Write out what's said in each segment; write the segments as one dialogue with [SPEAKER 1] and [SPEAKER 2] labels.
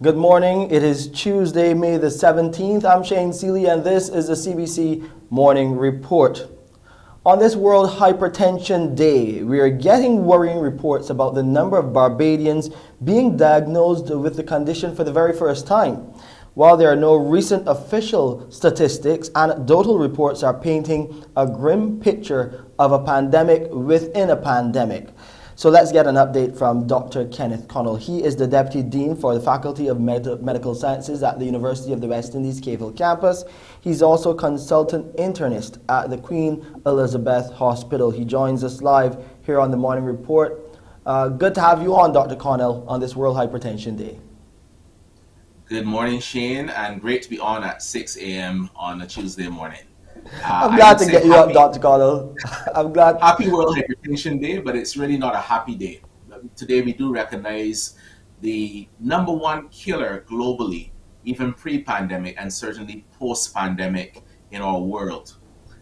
[SPEAKER 1] Good morning. It is Tuesday, May the 17th. I'm Shane Seeley, and this is the CBC Morning Report. On this World Hypertension Day, we are getting worrying reports about the number of Barbadians being diagnosed with the condition for the very first time. While there are no recent official statistics, anecdotal reports are painting a grim picture of a pandemic within a pandemic. So let's get an update from Dr. Kenneth Connell. He is the Deputy Dean for the Faculty of Medical Sciences at the University of the West Indies Cave Hill campus. He's also consultant internist at the Queen Elizabeth Hospital. He joins us live here on the Morning Report. Good to have you on, Dr. Connell, on this World Hypertension Day.
[SPEAKER 2] Good morning, Shane, and great to be on at 6 a.m. on a Tuesday morning.
[SPEAKER 1] I'm glad to get you up, Dr. Connell. I'm glad.
[SPEAKER 2] Happy World Hypertension Day, but it's really not a happy day. Today we do recognize the number one killer globally, even pre-pandemic and certainly post-pandemic in our world.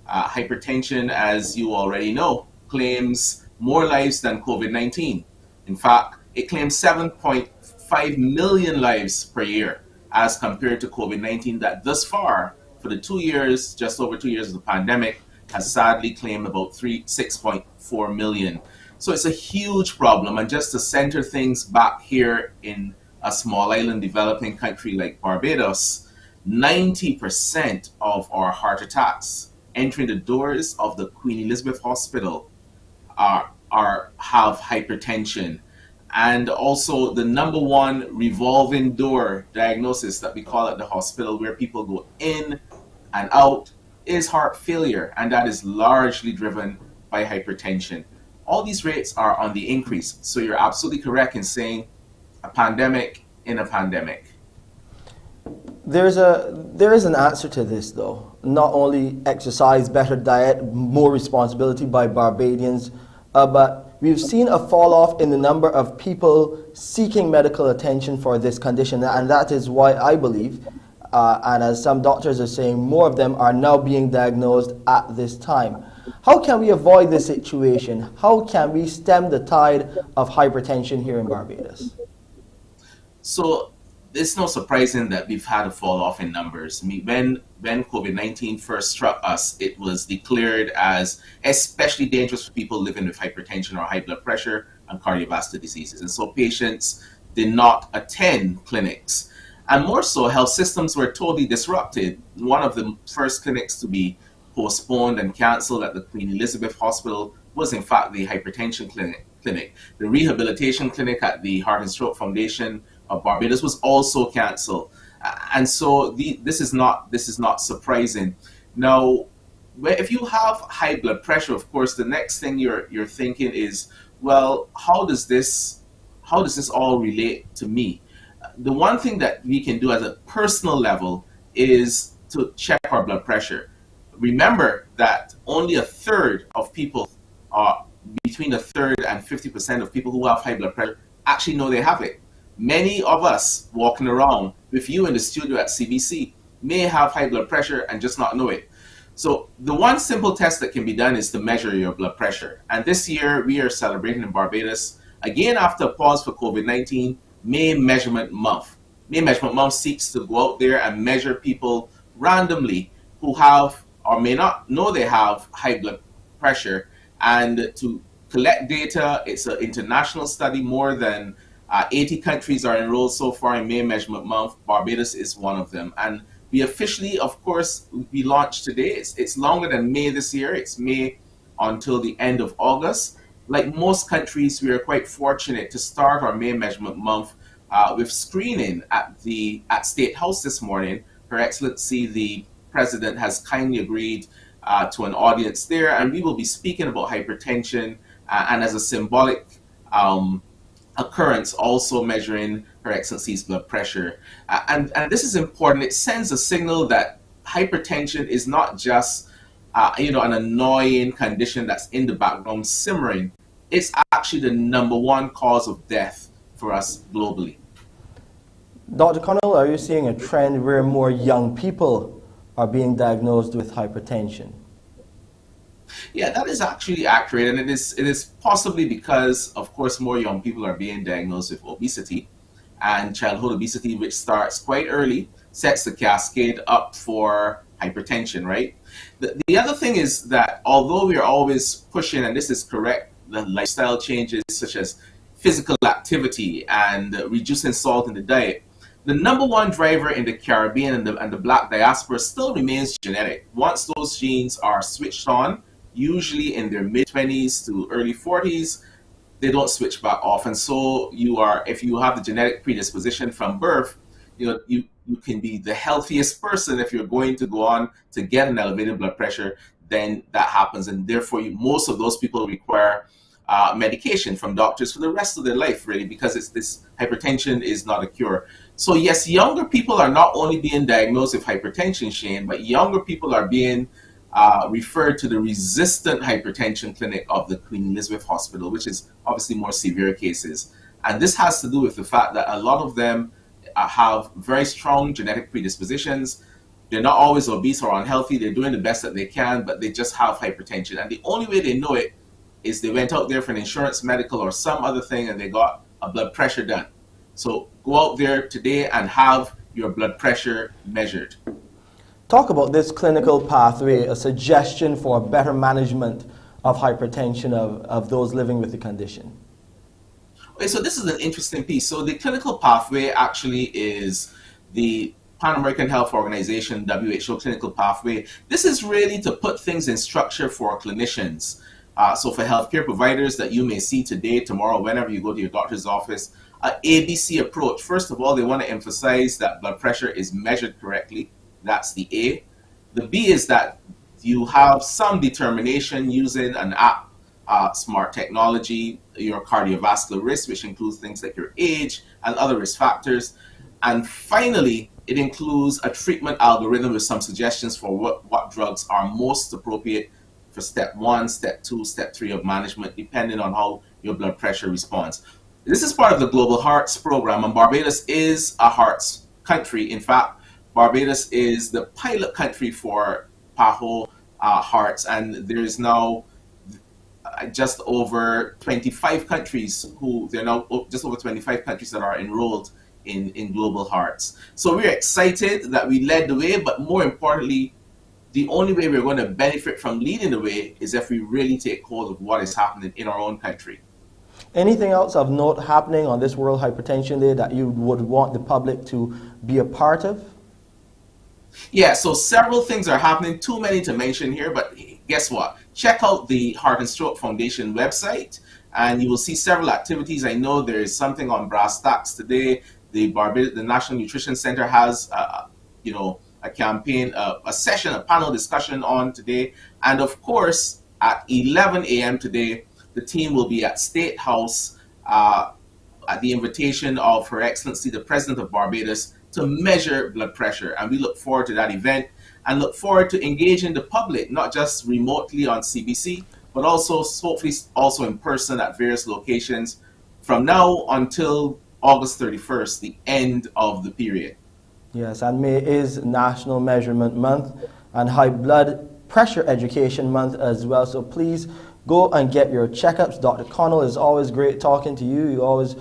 [SPEAKER 2] Hypertension, as you already know, claims more lives than COVID-19. In fact, it claims 7.5 million lives per year as compared to COVID-19 that thus far, for the 2 years, just over 2 years of the pandemic, has sadly claimed about 6.4 million. So it's a huge problem. And just to center things back here in a small island developing country like Barbados, 90% of our heart attacks entering the doors of the Queen Elizabeth Hospital have hypertension. And also the number one revolving door diagnosis that we call at the hospital, where people go in and out, is heart failure, and that is largely driven by hypertension. All these rates are on the increase, so you're absolutely correct in saying a pandemic in a pandemic.
[SPEAKER 1] There is an answer to this, though. Not only exercise, better diet, more responsibility by Barbadians, but we've seen a fall off in the number of people seeking medical attention for this condition, and that is why I believe, and as some doctors are saying, more of them are now being diagnosed at this time. How can we avoid this situation? How can we stem the tide of hypertension here in Barbados?
[SPEAKER 2] So it's no surprising that we've had a fall off in numbers. I mean, when COVID-19 first struck us, it was declared as especially dangerous for people living with hypertension or high blood pressure and cardiovascular diseases. And so patients did not attend clinics. And more so, health systems were totally disrupted. One of the first clinics to be postponed and canceled at the Queen Elizabeth Hospital was in fact the hypertension clinic. The rehabilitation clinic at the Heart and Stroke Foundation of Barbados was also canceled. And so this is not surprising. Now, if you have high blood pressure, of course, the next thing you're thinking is, well, how does this all relate to me? The one thing that we can do at a personal level is to check our blood pressure. Remember that only a third of people, between a third and 50% of people who have high blood pressure actually know they have it. Many of us walking around with you in the studio at CBC may have high blood pressure and just not know it. So the one simple test that can be done is to measure your blood pressure. And this year we are celebrating in Barbados, again after a pause for COVID-19, May Measurement Month. May Measurement Month seeks to go out there and measure people randomly who have or may not know they have high blood pressure, and to collect data. It's an international study. More than 80 countries are enrolled so far in May Measurement Month. Barbados is one of them. And we officially, of course, we launched today. It's longer than May this year. It's May until the end of August. Like most countries, we are quite fortunate to start our May Measurement Month with screening at State House this morning. Her Excellency, the President, has kindly agreed to an audience there, and we will be speaking about hypertension and as a symbolic occurrence, also measuring Her Excellency's blood pressure. And this is important. It sends a signal that hypertension is not just an annoying condition that's in the background simmering. It's actually the number one cause of death for us globally.
[SPEAKER 1] Dr. Connell, are you seeing a trend where more young people are being diagnosed with hypertension?
[SPEAKER 2] Yeah, that is actually accurate, and it is possibly because, of course, more young people are being diagnosed with obesity, and childhood obesity, which starts quite early, sets the cascade up for hypertension, right? The other thing is that although we are always pushing, and this is correct, the lifestyle changes such as physical activity and reducing salt in the diet, the number one driver in the Caribbean and the Black diaspora still remains genetic. Once those genes are switched on, usually in their mid 20s to early 40s, they don't switch back off. And so you are, if you have the genetic predisposition from birth, you can be the healthiest person. If you're going to go on to get an elevated blood pressure, then that happens. And therefore, most of those people require medication from doctors for the rest of their life, really, because this hypertension is not a cure. So yes, younger people are not only being diagnosed with hypertension, Shane, but younger people are being referred to the resistant hypertension clinic of the Queen Elizabeth Hospital, which is obviously more severe cases. And this has to do with the fact that a lot of them have very strong genetic predispositions. They're not always obese or unhealthy. They're doing the best that they can, but they just have hypertension. And the only way they know it is they went out there for an insurance, medical, or some other thing, and they got a blood pressure done. So go out there today and have your blood pressure measured.
[SPEAKER 1] Talk about this clinical pathway, a suggestion for better management of hypertension of those living with the condition.
[SPEAKER 2] Okay, so this is an interesting piece. So the clinical pathway actually is the Pan American Health Organization, WHO clinical pathway. This is really to put things in structure for clinicians. So for healthcare providers that you may see today, tomorrow, whenever you go to your doctor's office, ABC approach. First of all, they want to emphasize that blood pressure is measured correctly. That's the A. The B is that you have some determination using an app, smart technology, your cardiovascular risk, which includes things like your age and other risk factors. And finally, it includes a treatment algorithm with some suggestions for what drugs are most appropriate for step 1, step 2, step 3 of management, depending on how your blood pressure responds. This is part of the Global Hearts program, and Barbados is a hearts country. In fact, Barbados is the pilot country for PAHO hearts, and there is now just over 25 countries just over 25 countries that are enrolled in Global Hearts. So we're excited that we led the way, but more importantly, the only way we're going to benefit from leading the way is if we really take hold of what is happening in our own country.
[SPEAKER 1] Anything else of note happening on this World Hypertension Day that you would want the public to be a part of?
[SPEAKER 2] Yeah, so several things are happening, too many to mention here, but guess what? Check out the Heart and Stroke Foundation website, and you will see several activities. I know there is something on brass tacks today. The National Nutrition Center has, a campaign, a session, a panel discussion on today. And of course, at 11 a.m. today, the team will be at State House at the invitation of Her Excellency, the President of Barbados, to measure blood pressure. And we look forward to that event and look forward to engaging the public, not just remotely on CBC, but also hopefully also in person at various locations from now until August 31st, the end of the period.
[SPEAKER 1] Yes, and May is National Measurement Month and High Blood Pressure Education Month as well. So please go and get your checkups. Dr. Connell, is always great talking to you. You always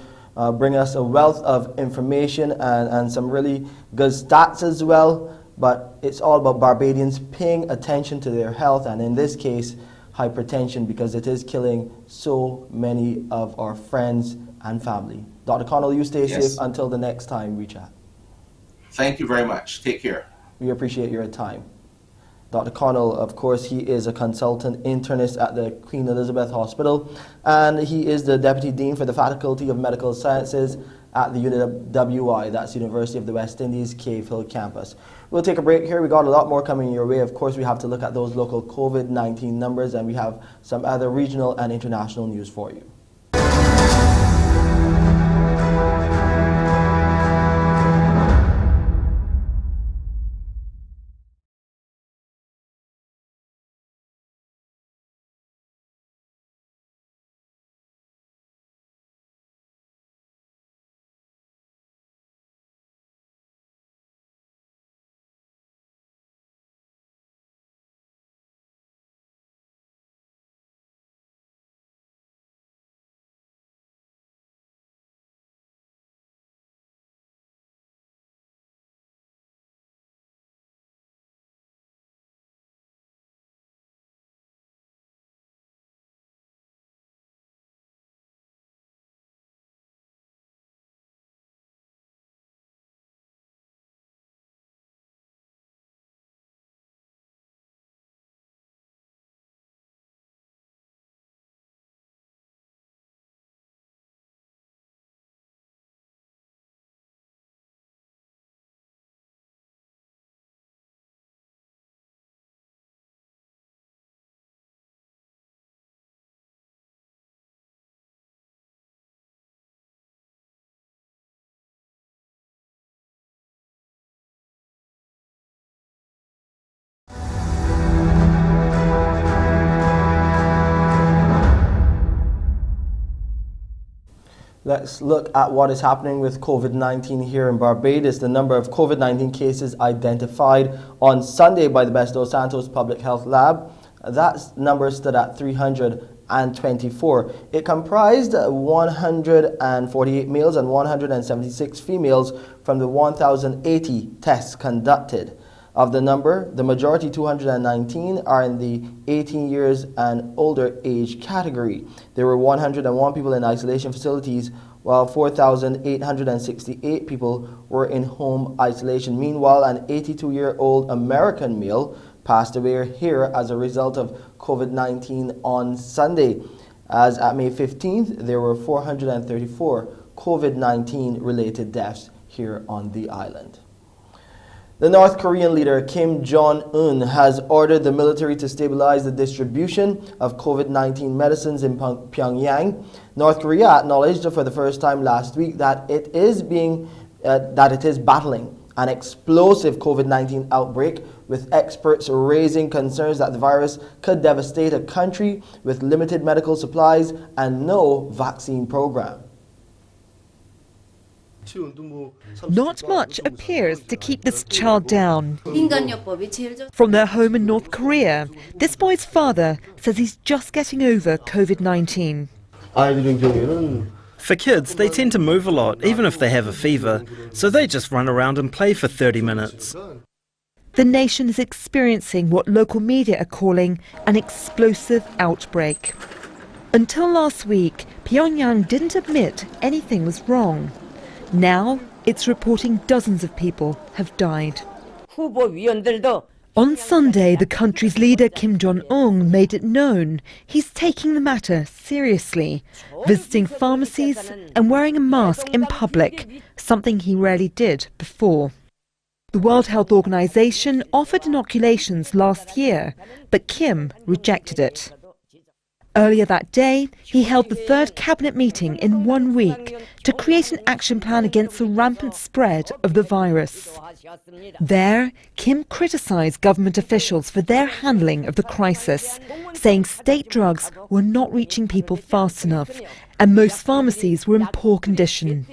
[SPEAKER 1] bring us a wealth of information and some really good stats as well. But it's all about Barbadians paying attention to their health, and in this case, hypertension, because it is killing so many of our friends and family. Dr. Connell, you stay safe until the next time we chat.
[SPEAKER 2] Thank you very much. Take care.
[SPEAKER 1] We appreciate your time. Dr. Connell, of course, he is a consultant internist at the Queen Elizabeth Hospital, and he is the Deputy Dean for the Faculty of Medical Sciences at the UWI, that's University of the West Indies, Cave Hill campus. We'll take a break here. We got a lot more coming your way. Of course, we have to look at those local COVID-19 numbers, and we have some other regional and international news for you. Let's look at what is happening with COVID-19 here in Barbados. The number of COVID-19 cases identified on Sunday by the Best Dos Santos Public Health Lab, that number stood at 324. It comprised 148 males and 176 females from the 1,080 tests conducted. Of the number, the majority, 219, are in the 18 years and older age category. There were 101 people in isolation facilities, while 4,868 people were in home isolation. Meanwhile, an 82-year-old American male passed away here as a result of COVID-19 on Sunday. As at May 15th, there were 434 COVID-19 related deaths here on the island. The North Korean leader Kim Jong-un has ordered the military to stabilize the distribution of COVID-19 medicines in Pyongyang. North Korea acknowledged for the first time last week that it is battling an explosive COVID-19 outbreak, with experts raising concerns that the virus could devastate a country with limited medical supplies and no vaccine program.
[SPEAKER 3] Not much appears to keep this child down. From their home in North Korea, this boy's father says he's just getting over COVID-19.
[SPEAKER 4] For kids, they tend to move a lot, even if they have a fever, so they just run around and play for 30 minutes.
[SPEAKER 3] The nation is experiencing what local media are calling an explosive outbreak. Until last week, Pyongyang didn't admit anything was wrong. Now, it's reporting dozens of people have died. On Sunday, the country's leader Kim Jong-un made it known he's taking the matter seriously, visiting pharmacies and wearing a mask in public, something he rarely did before. The World Health Organization offered inoculations last year, but Kim rejected it. Earlier that day, he held the third cabinet meeting in 1 week to create an action plan against the rampant spread of the virus. There, Kim criticized government officials for their handling of the crisis, saying state drugs were not reaching people fast enough and most pharmacies were in poor condition.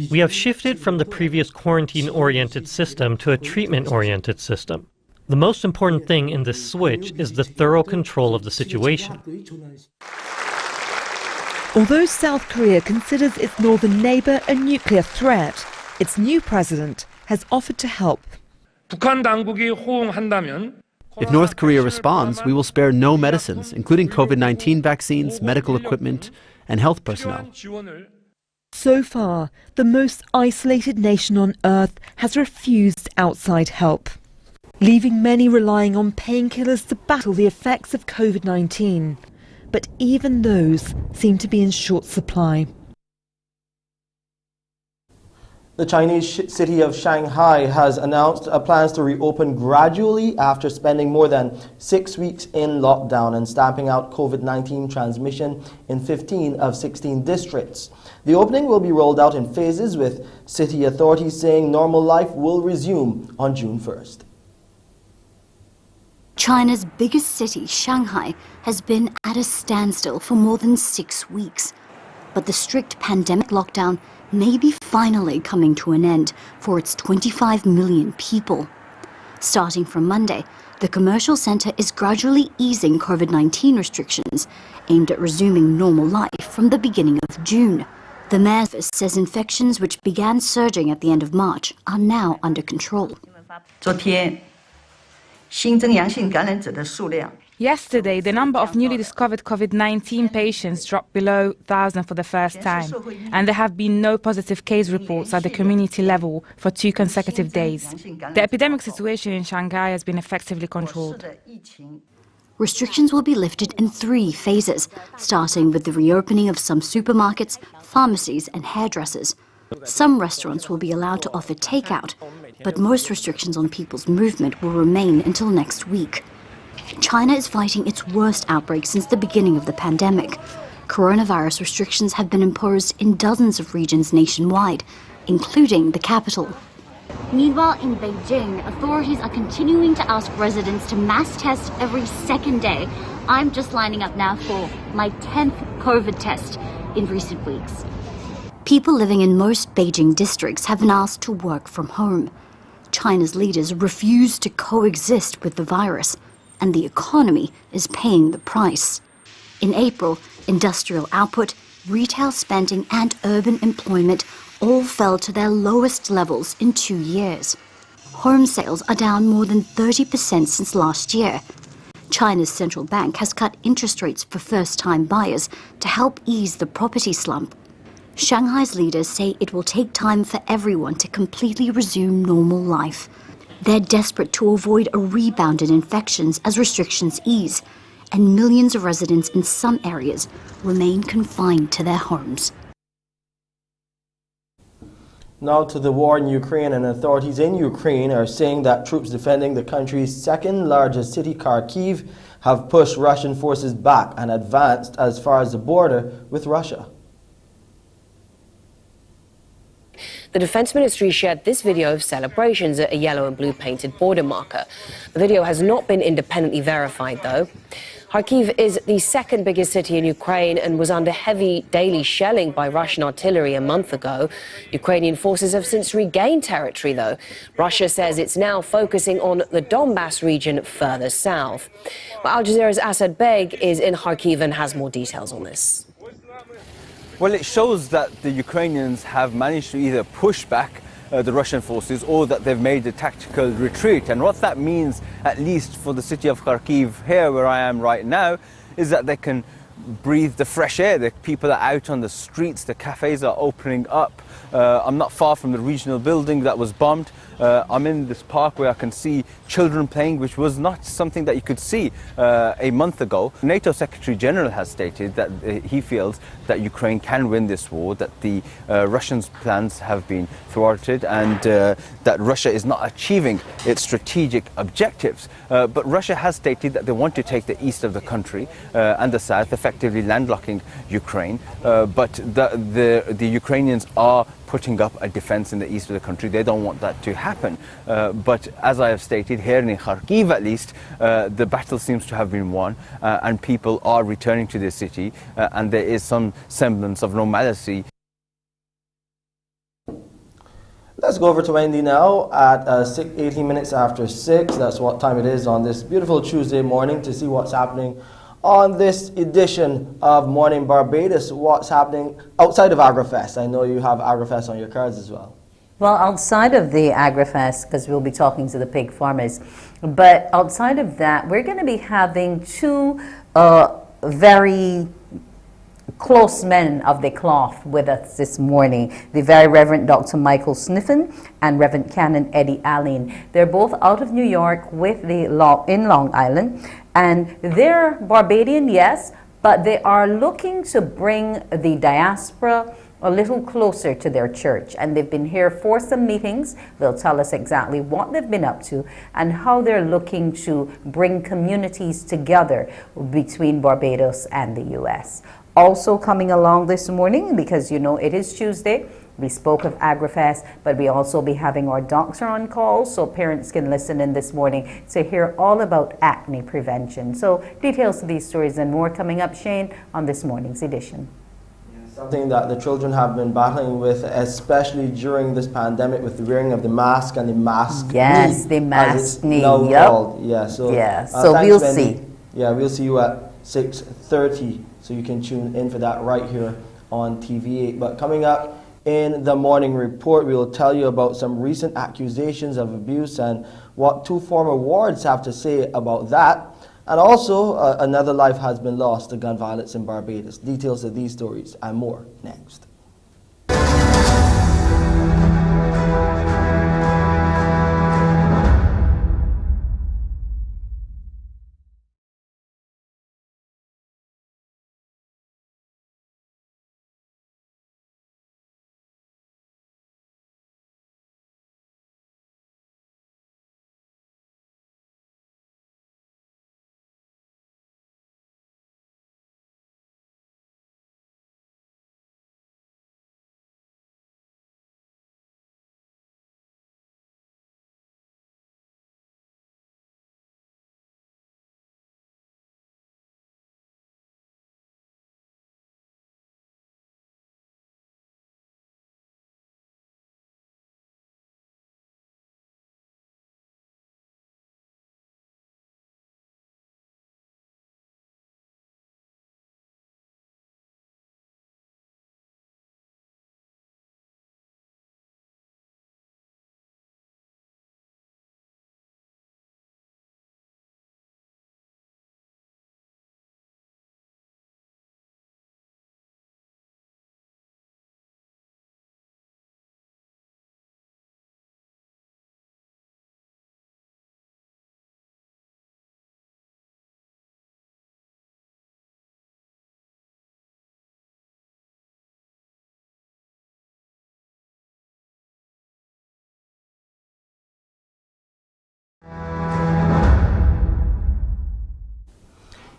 [SPEAKER 5] We have shifted from the previous quarantine-oriented system to a treatment-oriented system. The most important thing in this switch is the thorough control of the situation.
[SPEAKER 3] Although South Korea considers its northern neighbour a nuclear threat, its new president has offered to help.
[SPEAKER 6] If North Korea responds, we will spare no medicines, including COVID-19 vaccines, medical equipment, and health personnel.
[SPEAKER 3] So far, the most isolated nation on earth has refused outside help, leaving many relying on painkillers to battle the effects of COVID-19. But even those seem to be in short supply.
[SPEAKER 1] The Chinese city of Shanghai has announced plans to reopen gradually after spending more than 6 weeks in lockdown and stamping out COVID-19 transmission in 15 of 16 districts. The opening will be rolled out in phases, with city authorities saying normal life will resume on June 1st.
[SPEAKER 7] China's biggest city, Shanghai, has been at a standstill for more than 6 weeks. But the strict pandemic lockdown may be finally coming to an end for its 25 million people. Starting from Monday, the commercial center is gradually easing COVID-19 restrictions, aimed at resuming normal life from the beginning of June. The mayor's office says infections, which began surging at the end of March, are now under control.
[SPEAKER 8] Yesterday, the number of newly discovered COVID-19 patients dropped below 1,000 for the first time, and there have been no positive case reports at the community level for 2 consecutive days. The epidemic situation in Shanghai has been effectively controlled.
[SPEAKER 7] Restrictions will be lifted in 3 phases, starting with the reopening of some supermarkets, pharmacies and hairdressers. Some restaurants will be allowed to offer takeout, but most restrictions on people's movement will remain until next week. China is fighting its worst outbreak since the beginning of the pandemic. Coronavirus restrictions have been imposed in dozens of regions nationwide, including the capital. Meanwhile, in Beijing, authorities are continuing to ask residents to mass test every second day, I'm just lining up now for my 10th COVID test in recent weeks. People living in most Beijing districts have been asked to work from home. China's leaders refuse to coexist with the virus, and the economy is paying the price. In April, industrial output, retail spending, and urban employment all fell to their lowest levels in 2 years. Home sales are down more than 30% since last year. China's central bank has cut interest rates for first-time buyers to help ease the property slump. Shanghai's leaders say it will take time for everyone to completely resume normal life. They're desperate to avoid a rebound in infections as restrictions ease, and millions of residents in some areas remain confined to their homes.
[SPEAKER 1] Now to the war in Ukraine, and authorities in Ukraine are saying that troops defending the country's second largest city, Kharkiv, have pushed Russian forces back and advanced as far as the border with Russia.
[SPEAKER 9] The Defense Ministry shared this video of celebrations at a yellow and blue painted border marker. The video has not been independently verified, though. Kharkiv is the second biggest city in Ukraine and was under heavy daily shelling by Russian artillery a month ago. Ukrainian forces have since regained territory, though. Russia says it's now focusing on the Donbass region further south. Well, Al Jazeera's Asad Beg is in Kharkiv and has more details on this.
[SPEAKER 10] Well, it shows that the Ukrainians have managed to either push back the Russian forces or that they've made a tactical retreat. And what that means, at least for the city of Kharkiv here where I am right now, is that they can breathe the fresh air. The people are out on the streets, the cafes are opening up. I'm not far from the regional building that was bombed. I'm in this park where I can see children playing, which was not something that you could see a month ago. NATO Secretary General has stated that he feels that Ukraine can win this war, that the Russians' plans have been thwarted, and that Russia is not achieving its strategic objectives. But Russia has stated that they want to take the east of the country and the south, effectively landlocking Ukraine. But the Ukrainians are putting up a defense in the east of the country. They don't want that to happen. But as I have stated, here in Kharkiv at least, the battle seems to have been won and people are returning to the city and there is some semblance of normalcy.
[SPEAKER 1] Let's go over to Wendy now at 18 minutes after 6. That's what time it is on this beautiful Tuesday morning to see what's happening on this edition of Morning Barbados. What's happening outside of Agra Fest? I know you have Agra Fest on your cards as well.
[SPEAKER 11] Well, outside of the Agra Fest, because we'll be talking to the pig farmers, but outside of that, we're going to be having two very close men of the cloth with us this morning, the Very Reverend Dr. Michael Sniffen and Reverend Canon Eddie Allen. They're both out of New York with in Long Island, and they're Barbadian, yes, but they are looking to bring the diaspora a little closer to their church, and they've been here for some meetings. They'll tell us exactly what they've been up to and how they're looking to bring communities together between Barbados and the U.S. Also coming along this morning, because you know it is Tuesday, we spoke of Agra Fest, but we also be having our doctor on call so parents can listen in this morning to hear all about acne prevention. So details to these stories and more coming up, Shane, on this morning's edition.
[SPEAKER 1] Something that the children have been battling with, especially during this pandemic, with the wearing of the mask and the mask knee.
[SPEAKER 11] Yes, the mask knee.
[SPEAKER 1] Now
[SPEAKER 11] yep.
[SPEAKER 1] called. Yeah, so,
[SPEAKER 11] we'll
[SPEAKER 1] Wendy.
[SPEAKER 11] see.
[SPEAKER 1] Yeah, we'll see you at 6:30, so you can tune in for that right here on TV8. But coming up in the morning report, we will tell you about some recent accusations of abuse and what two former wards have to say about that. And also, another life has been lost to gun violence in Barbados. Details of these stories and more next.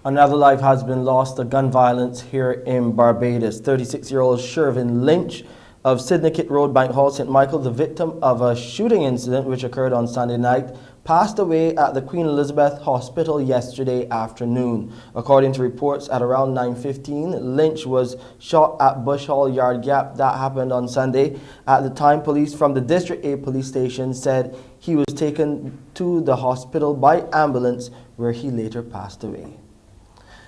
[SPEAKER 1] Another life has been lost to gun violence here in Barbados. 36-year-old Shervin Lynch of Syndicate Road, Bank Hall, St. Michael, the victim of a shooting incident which occurred on Sunday night, passed away at the Queen Elizabeth Hospital yesterday afternoon. According to reports, at around 9:15, Lynch was shot at Bush Hall Yard Gap. That happened on Sunday. At the time, police from the District 8 police station said he was taken to the hospital by ambulance, where he later passed away.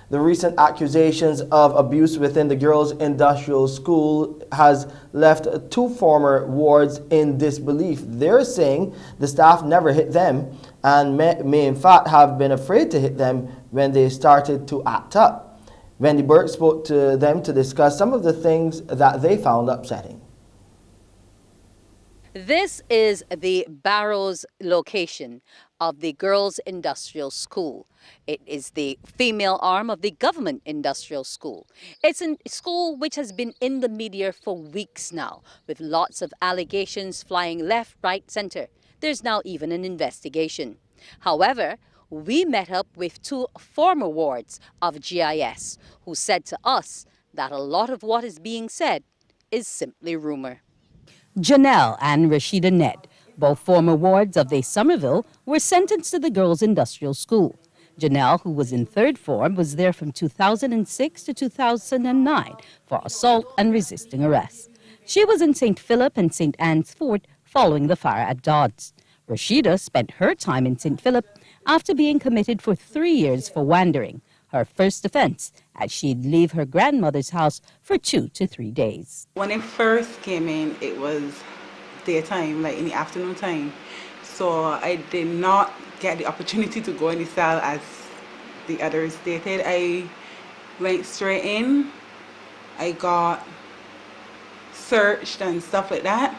[SPEAKER 1] The recent accusations of abuse within the girls' industrial school has left two former wards in disbelief. They're saying the staff never hit them and may in fact have been afraid to hit them when they started to act up. Wendy Burke spoke to them to discuss some of the things that they found upsetting.
[SPEAKER 12] This is the Barrows location of the Girls Industrial School. It is the female arm of the Government Industrial School. It's a school which has been in the media for weeks now, with lots of allegations flying left, right, center. There's now even an investigation. However, we met up with two former wards of GIS who said to us that a lot of what is being said is simply rumor.
[SPEAKER 13] Janelle and Rashida Ned, both former wards of the Somerville, were sentenced to the Girls' Industrial School. Janelle, who was in third form, was there from 2006 to 2009 for assault and resisting arrest. She was in St. Philip and St. Anne's Fort following the fire at Dodds. Rashida spent her time in St. Philip after being committed for 3 years for wandering, her first offense, as she'd leave her grandmother's house for 2 to 3 days.
[SPEAKER 14] When I first came in, it was daytime, like in the afternoon time. So I did not get the opportunity to go in the cell as the others stated. I went straight in. I got searched and stuff like that.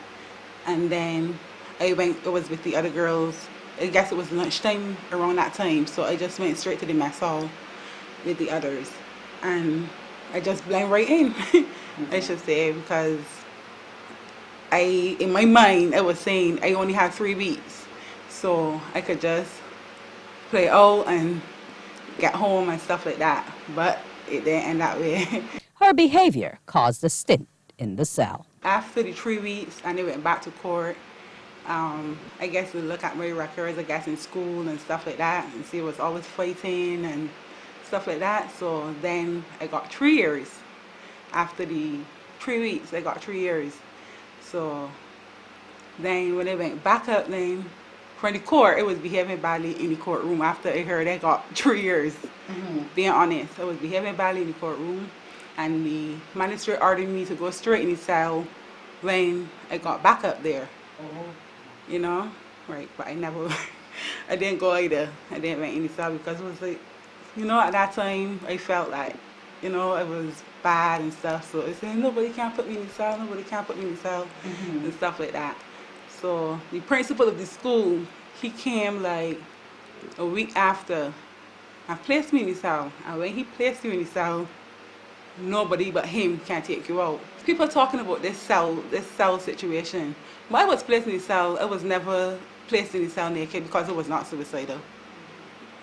[SPEAKER 14] And then I was with the other girls. I guess it was lunchtime around that time. So I just went straight to the mess hall with the others. And I just blend right in, I should say, because in my mind, I was saying I only had 3 weeks. So I could just play out and get home and stuff like that. But it didn't end that way.
[SPEAKER 13] Her behavior caused a stint in the cell.
[SPEAKER 14] After the 3 weeks and I went back to court, I guess we look at my records, I guess in school and stuff like that, and see I was always fighting and stuff like that. So then I got 3 years. After the 3 weeks, I got 3 years. So then when I went back up then from the court, it was behaving badly in the courtroom. After I heard I got 3 years, being honest, I was behaving badly in the courtroom, and the magistrate ordered me to go straight in the cell when I got back up there. You know, right? But I never, I didn't go either. I didn't went in the cell because it was like, you know, at that time I felt like, you know, it was bad and stuff. So I said, nobody can put me in the cell, nobody can put me in the cell, and stuff like that. So the principal of the school, he came like a week after and placed me in the cell. And when he placed you in the cell, nobody but him can take you out. People are talking about this cell situation. When I was placed in the cell, I was never placed in the cell naked because it was not suicidal.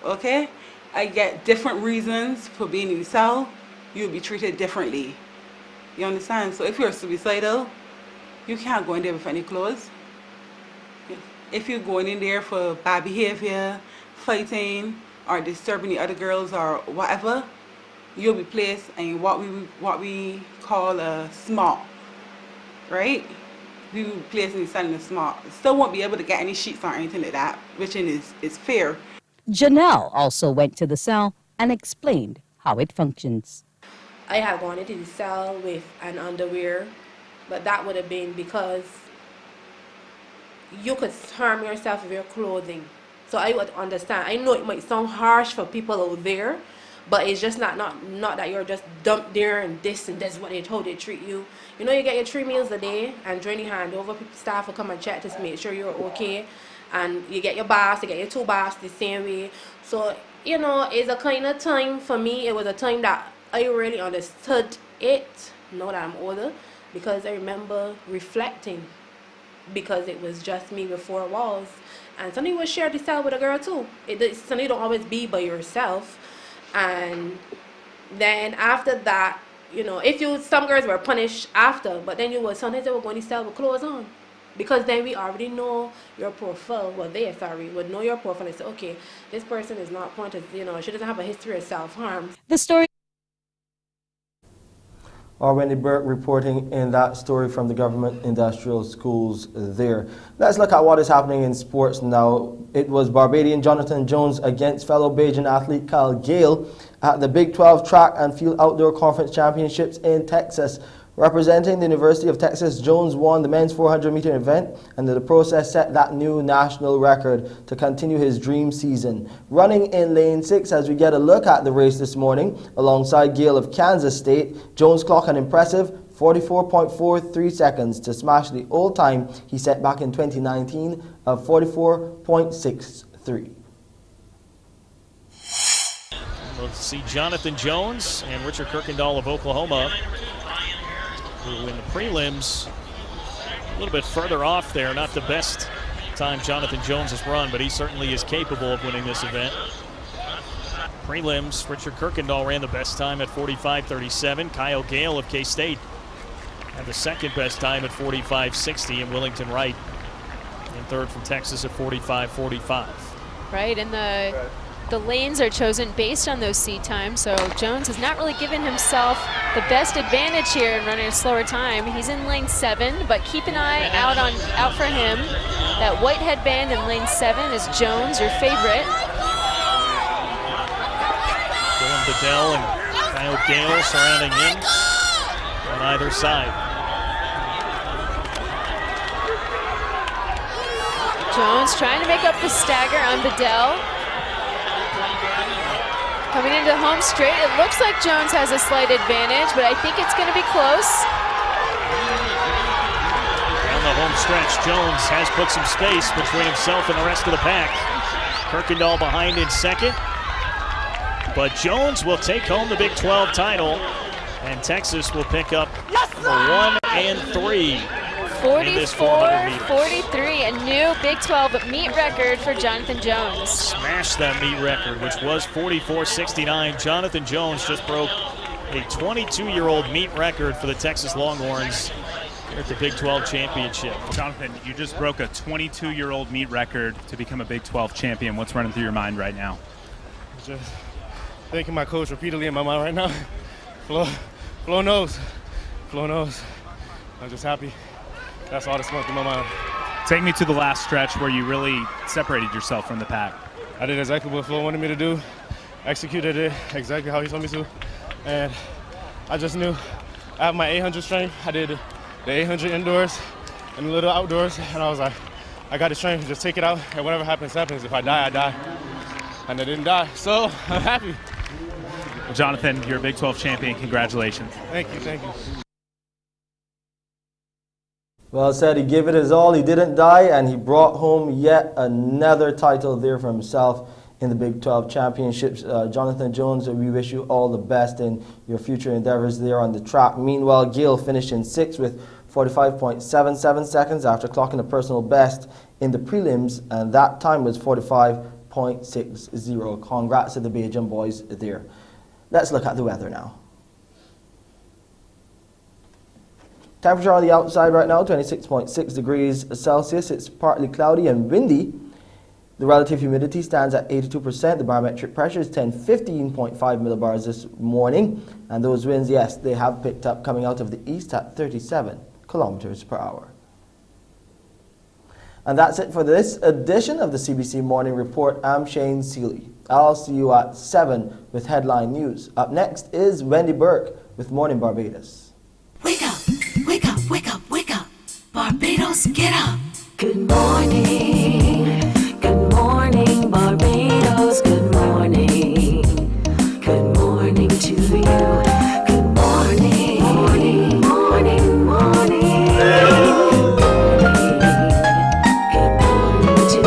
[SPEAKER 14] Okay? I get different reasons for being in the cell. You'll be treated differently. You understand? So if you're suicidal, you can't go in there with any clothes. If you're going in there for bad behavior, fighting, or disturbing the other girls or whatever, you'll be placed in what we call a SMART, right? You will be placed in the cell in a SMART. Still won't be able to get any sheets or anything like that, which is fair.
[SPEAKER 13] Janelle also went to the cell and explained how it functions.
[SPEAKER 15] I had gone into the cell with an underwear, but that would have been because you could harm yourself with your clothing. So I would understand. I know it might sound harsh for people out there, but it's just not that you're just dumped there and this what how they treat you. You know, you get your 3 meals a day, and during the handover, staff will come and check to make sure you're okay. And you get your baths, you get your 2 baths the same way. So, you know, it's a kind of time for me. It was a time that I really understood it, now that I'm older, because I remember reflecting, because it was just me with 4 walls. And somebody would share the cell with a girl too. Somebody don't always be by yourself. And then after that, you know, some girls were punished after, but then sometimes they were going to sell with clothes on. Because then we already know your profile. Well, would know your profile and say, okay, this person is not going to, you know, she doesn't have a history of self-harm.
[SPEAKER 13] The story.
[SPEAKER 1] Wendy Burke reporting in that story from the government industrial schools there. Let's look at what is happening in sports now. It was Barbadian Jonathan Jones against fellow Bajan athlete Kyle Gale at the Big 12 Track and Field Outdoor Conference Championships in Texas. Representing the University of Texas, Jones won the men's 400-meter event and in the process set that new national record to continue his dream season. Running in lane 6 as we get a look at the race this morning, alongside Gale of Kansas State, Jones clocked an impressive 44.43 seconds to smash the old time he set back in 2019 of 44.63.
[SPEAKER 16] Let's see Jonathan Jones and Richard Kirkendall of Oklahoma, who in the prelims, a little bit further off there. Not the best time Jonathan Jones has run, but he certainly is capable of winning this event. Prelims, Richard Kirkendall ran the best time at 45.37. Kyle Gale of K-State had the second best time at 45.60, and Willington Wright in third from Texas at 45.45.
[SPEAKER 17] Right, and the lanes are chosen based on those seat times, so Jones has not really given himself the best advantage here in running a slower time. He's in lane 7, but keep an eye out for him. That white headband in lane 7 is Jones, your favorite.
[SPEAKER 16] Dylan Bedell and Kyle Gale surrounding him on either side.
[SPEAKER 17] Jones trying to make up the stagger on Bedell. Coming into the home straight, it looks like Jones has a slight advantage, but I think it's going to be close.
[SPEAKER 16] Down the home stretch, Jones has put some space between himself and the rest of the pack. Kirkendall behind in second, but Jones will take home the Big 12 title, and Texas will pick up number 1 and 3.
[SPEAKER 17] 44-43, a new Big 12 meet record for Jonathan Jones.
[SPEAKER 16] Smashed that meet record, which was 44.69. Jonathan Jones just broke a 22-year-old meet record for the Texas Longhorns here at the Big 12 Championship.
[SPEAKER 18] Jonathan, you just broke a 22-year-old meet record to become a Big 12 champion. What's running through your mind right now?
[SPEAKER 19] Just thanking my coach repeatedly in my mind right now. Flo knows. I'm just happy. That's all that's going through my mind.
[SPEAKER 18] Take me to the last stretch where you really separated yourself from the pack.
[SPEAKER 19] I did exactly what Flo wanted me to do, executed it exactly how he told me to, and I just knew I have my 800 strength. I did the 800 indoors and a little outdoors, and I was like, I got the strength, just take it out, and whatever happens, happens. If I die, I die. And I didn't die, so I'm happy.
[SPEAKER 18] Well, Jonathan, you're a Big 12 champion. Congratulations.
[SPEAKER 19] Thank you.
[SPEAKER 1] Well said, he gave it his all, he didn't die, and he brought home yet another title there for himself in the Big 12 Championships. Jonathan Jones, we wish you all the best in your future endeavors there on the track. Meanwhile, Gale finished in 6th with 45.77 seconds after clocking a personal best in the prelims, and that time was 45.60. Congrats to the Bajan boys there. Let's look at the weather now. Temperature on the outside right now, 26.6 degrees Celsius. It's partly cloudy and windy. The relative humidity stands at 82%. The barometric pressure is 1015.5 millibars this morning. And those winds, yes, they have picked up coming out of the east at 37 kilometers per hour. And that's it for this edition of the CBC Morning Report. I'm Shane Seeley. I'll see you at 7 with headline news. Up next is Wendy Burke with Mornin Barbados.
[SPEAKER 20] Wake up, wake up, wake up, wake up. Barbados, get up. Good morning, Barbados, good morning. Good morning to you. Good morning, morning, morning, morning. Good morning to you.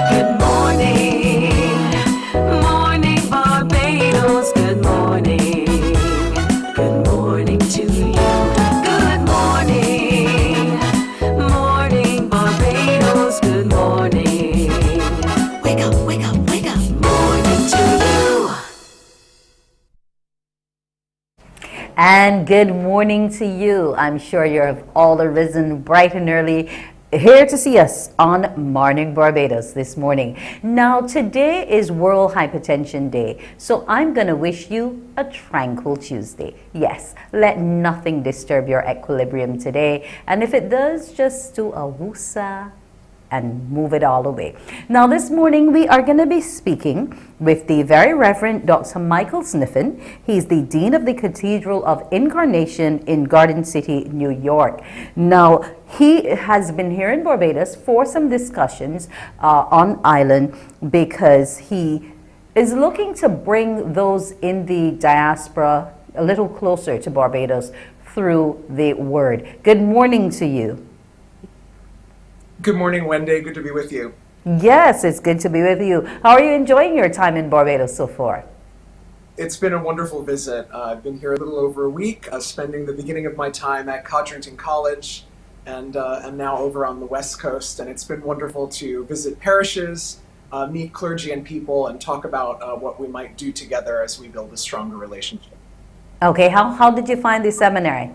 [SPEAKER 20] Good morning, morning, Barbados, good morning. Good morning to you. Good morning, morning, Barbados, good morning. Wake up, wake up, wake up.
[SPEAKER 11] And good morning to you. I'm sure you're all arisen bright and early here to see us on Morning Barbados this morning. Now, today is World Hypertension Day, so I'm going to wish you a tranquil Tuesday. Yes, let nothing disturb your equilibrium today, and if it does, just do a woosa and move it all away. Now, this morning we are going to be speaking with the Very Reverend Dr. Michael Sniffen. He's the Dean of the Cathedral of Incarnation in Garden City, New York. Now, he has been here in Barbados for some discussions on island because he is looking to bring those in the diaspora a little closer to Barbados through the word. Good morning to you.
[SPEAKER 21] Good morning, Wendy. Good to be with you.
[SPEAKER 11] Yes, it's good to be with you. How are you enjoying your time in Barbados so far?
[SPEAKER 21] It's been a wonderful visit. I've been here a little over a week, spending the beginning of my time at Codrington College and now over on the West Coast. And it's been wonderful to visit parishes, meet clergy and people, and talk about what we might do together as we build a stronger relationship.
[SPEAKER 11] Okay, how did you find the seminary?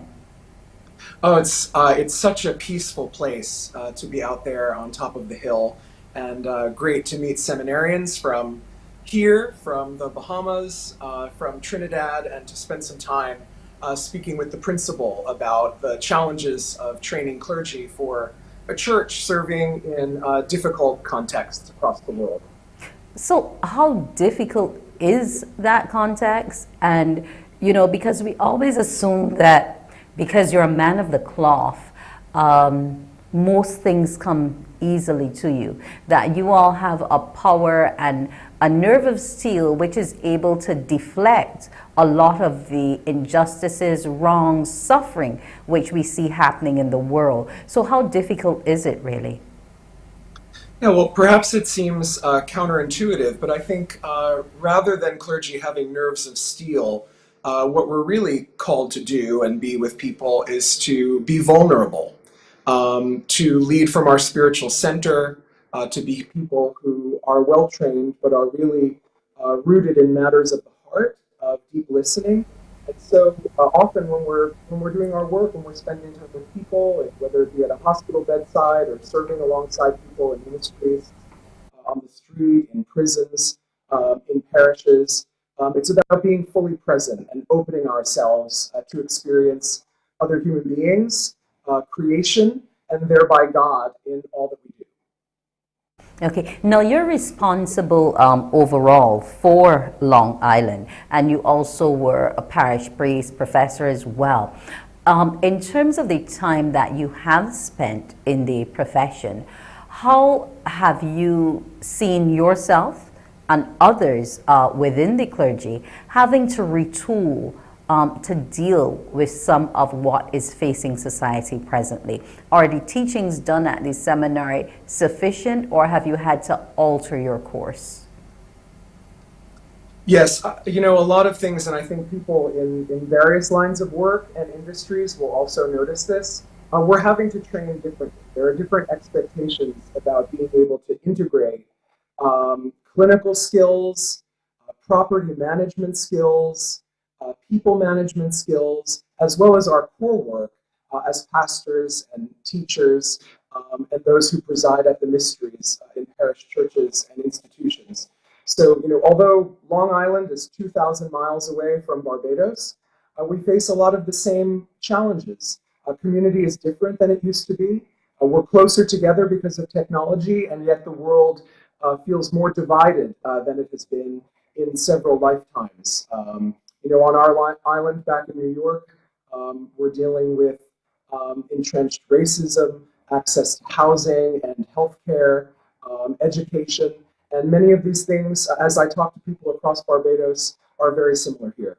[SPEAKER 21] Oh, it's such a peaceful place to be out there on top of the hill, and great to meet seminarians from here, from the Bahamas, from Trinidad, and to spend some time speaking with the principal about the challenges of training clergy for a church serving in difficult contexts across the world.
[SPEAKER 11] So how difficult is that context? And, you know, because we always assume that because you're a man of the cloth, most things come easily to you, that you all have a power and a nerve of steel which is able to deflect a lot of the injustices, wrongs, suffering which we see happening in the world. So how difficult is it really?
[SPEAKER 21] Yeah, well, perhaps it seems counterintuitive, but I think rather than clergy having nerves of steel, what we're really called to do and be with people is to be vulnerable, to lead from our spiritual center, to be people who are well trained but are really rooted in matters of the heart, of deep listening. And so often when we're doing our work, when we're spending time with people, whether it be at a hospital bedside or serving alongside people in ministries, on the street, in prisons, in parishes, it's about being fully present and opening ourselves to experience other human beings, creation, and thereby God in all that we do.
[SPEAKER 11] Okay, now you're responsible overall for Long Island, and you also were a parish priest, professor as well. In terms of the time that you have spent in the profession, how have you seen yourself and others within the clergy having to retool to deal with some of what is facing society presently? Are the teachings done at the seminary sufficient, or have you had to alter your course?
[SPEAKER 21] Yes, you know, a lot of things, and I think people in various lines of work and industries will also notice this. We're having to train differently. There are different expectations about being able to integrate clinical skills, property management skills, people management skills, as well as our core work as pastors and teachers and those who preside at the mysteries in parish churches and institutions. So, you know, although Long Island is 2,000 miles away from Barbados, we face a lot of the same challenges. Our community is different than it used to be. We're closer together because of technology, and yet the world feels more divided than it has been in several lifetimes. You know, on our island back in New York, we're dealing with entrenched racism, access to housing and healthcare, education, and many of these things, as I talk to people across Barbados, are very similar here.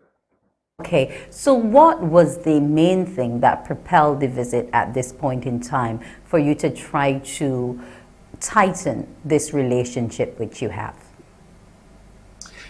[SPEAKER 11] Okay, so what was the main thing that propelled the visit at this point in time for you to try to tighten this relationship which you have?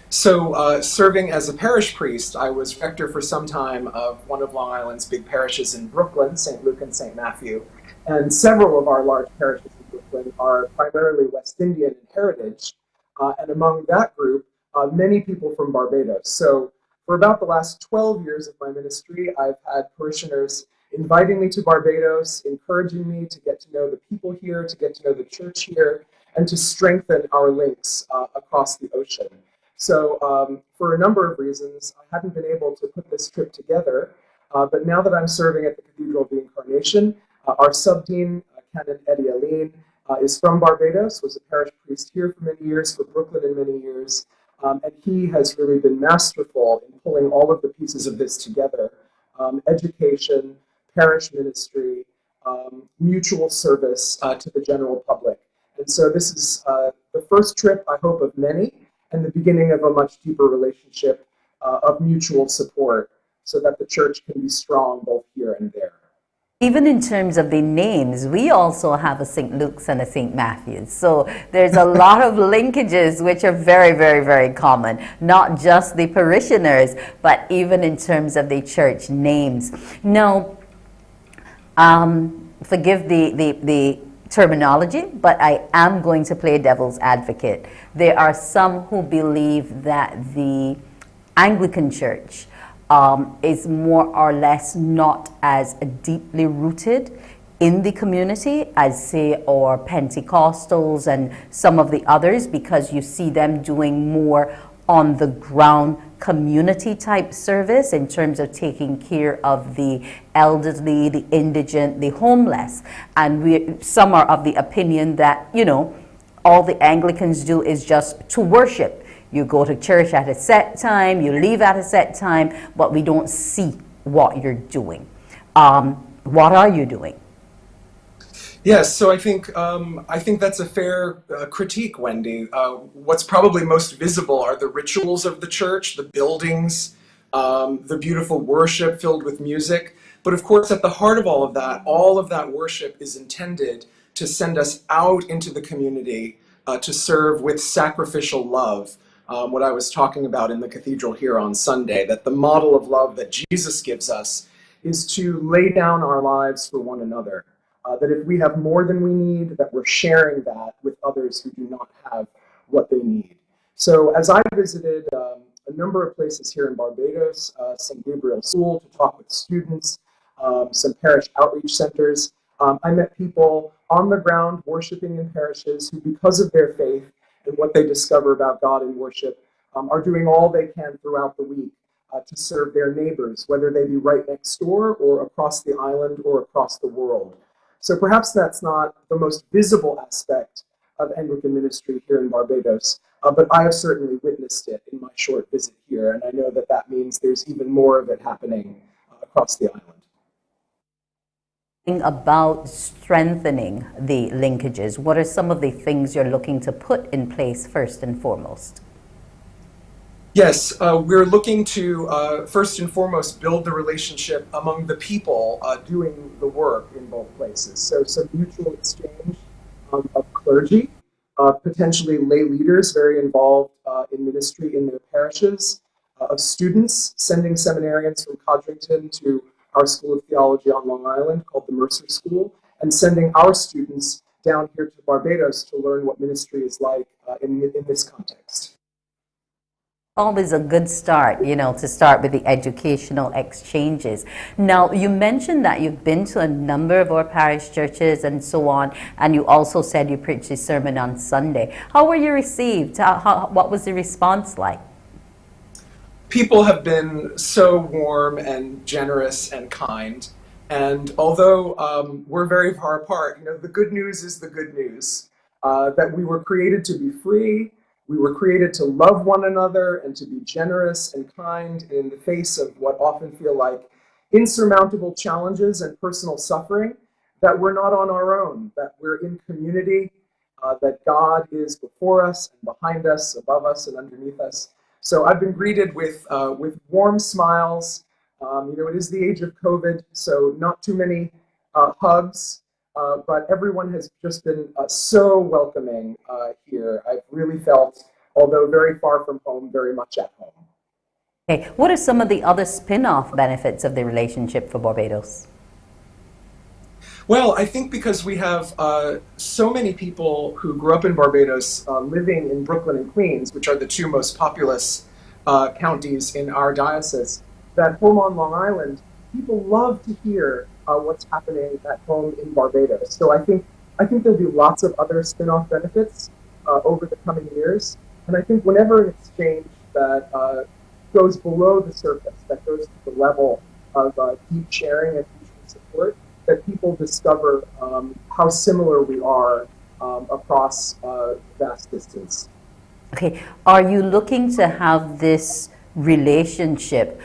[SPEAKER 21] So serving as a parish priest, I was rector for some time of one of Long Island's big parishes in Brooklyn, St. Luke and St. Matthew. And several of our large parishes in Brooklyn are primarily West Indian in heritage. And among that group, many people from Barbados. So For about the last 12 years of my ministry, I've had parishioners inviting me to Barbados, encouraging me to get to know the people here, to get to know the church here, and to strengthen our links across the ocean. So for a number of reasons, I hadn't been able to put this trip together, but now that I'm serving at the Cathedral of the Incarnation, our sub-dean, Canon Eddie Aline, is from Barbados, was a parish priest here for many years, for Brooklyn in many years, and he has really been masterful in pulling all of the pieces of this together. Education, parish ministry, mutual service to the general public. And so this is the first trip, I hope, of many, and the beginning of a much deeper relationship of mutual support so that the church can be strong both here and there.
[SPEAKER 11] Even in terms of the names, we also have a St. Luke's and a St. Matthew's. So there's a lot of linkages which are very, very, very common. Not just the parishioners, but even in terms of the church names. Now, forgive the terminology, but I am going to play devil's advocate. There are some who believe that the Anglican Church is more or less not as deeply rooted in the community as, say, our Pentecostals and some of the others, because you see them doing more on the ground community type service in terms of taking care of the elderly, the indigent, the homeless. And some are of the opinion that, you know, all the Anglicans do is just to worship. You go to church at a set time, you leave at a set time, but we don't see what you're doing. What are you doing?
[SPEAKER 21] Yes, so I think that's a fair critique, Wendy. What's probably most visible are the rituals of the church, the buildings, the beautiful worship filled with music. But of course, at the heart of all of that worship is intended to send us out into the community to serve with sacrificial love. What I was talking about in the cathedral here on Sunday, that the model of love that Jesus gives us is to lay down our lives for one another. That if we have more than we need, that we're sharing that with others who do not have what they need. So as I visited a number of places here in Barbados, St. Gabriel's School to talk with students, some parish outreach centers, I met people on the ground worshiping in parishes who, because of their faith and what they discover about God in worship, are doing all they can throughout the week to serve their neighbors, whether they be right next door or across the island or across the world. So perhaps that's not the most visible aspect of Anglican ministry here in Barbados, but I have certainly witnessed it in my short visit here, and I know that that means there's even more of it happening across the island.
[SPEAKER 11] About strengthening the linkages, what are some of the things you're looking to put in place first and foremost?
[SPEAKER 21] Yes, we're looking to first and foremost build the relationship among the people doing the work in both places. So some mutual exchange of clergy, potentially lay leaders very involved in ministry in their parishes, of students, sending seminarians from Codrington to our School of Theology on Long Island called the Mercer School, and sending our students down here to Barbados to learn what ministry is like in this context.
[SPEAKER 11] Always a good start, you know, to start with the educational exchanges. Now, you mentioned that you've been to a number of our parish churches and so on, and you also said you preached a sermon on Sunday. How were you received? What was the response like?
[SPEAKER 21] People have been so warm and generous and kind. And although we're very far apart, you know, the good news is the good news, that we were created to be free. We were created to love one another and to be generous and kind in the face of what often feel like insurmountable challenges and personal suffering, that we're not on our own, that we're in community, that God is before us and behind us, above us and underneath us. So I've been greeted with warm smiles. You know, it is the age of COVID, so not too many hugs. But everyone has just been so welcoming here. I've really felt, although very far from home, very much at home.
[SPEAKER 11] Okay, what are some of the other spin-off benefits of the relationship for Barbados?
[SPEAKER 21] Well, I think because we have so many people who grew up in Barbados living in Brooklyn and Queens, which are the two most populous counties in our diocese, that home on Long Island, people love to hear what's happening at home in Barbados. So I think there'll be lots of other spin-off benefits over the coming years. And I think whenever an exchange that goes below the surface, that goes to the level of deep sharing and mutual support, that people discover how similar we are across vast distance.
[SPEAKER 11] Okay, are you looking to have this relationship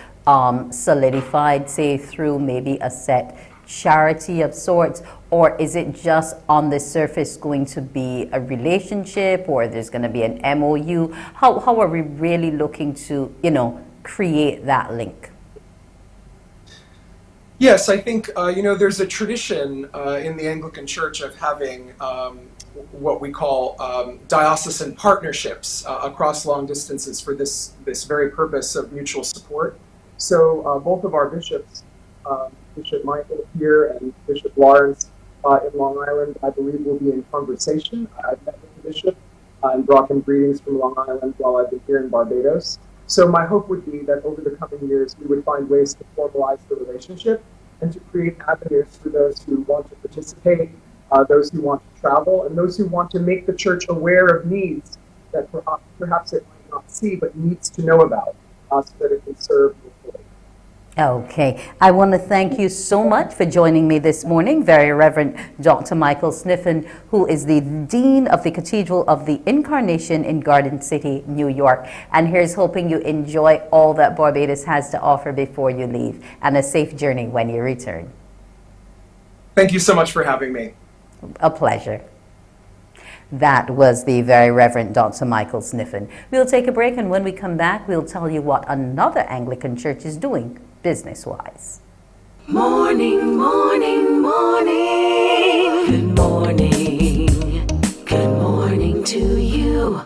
[SPEAKER 11] solidified, say, through maybe a set charity of sorts, or is it just on the surface going to be a relationship, or there's going to be an MOU? How are we really looking to, create that link?
[SPEAKER 21] Yes, I think, there's a tradition in the Anglican Church of having what we call diocesan partnerships across long distances for this very purpose of mutual support. So both of our bishops, Bishop Michael here and Bishop Lawrence in Long Island, I believe will be in conversation. I've met with the bishop and brought him greetings from Long Island while I've been here in Barbados. So my hope would be that over the coming years, we would find ways to formalize the relationship and to create avenues for those who want to participate, those who want to travel, and those who want to make the church aware of needs that perhaps it might not see but needs to know about so that it can serve more fully.
[SPEAKER 11] Okay, I want to thank you so much for joining me this morning, Very Reverend Dr. Michael Sniffen, who is the Dean of the Cathedral of the Incarnation in Garden City, New York. And here's hoping you enjoy all that Barbados has to offer before you leave, and a safe journey when you return.
[SPEAKER 21] Thank you so much for having me.
[SPEAKER 11] A pleasure. That was the Very Reverend Dr. Michael Sniffen. We'll take a break, and when we come back, we'll tell you what another Anglican church is doing business-wise.
[SPEAKER 20] Morning, morning, morning. Good morning. Good morning to you.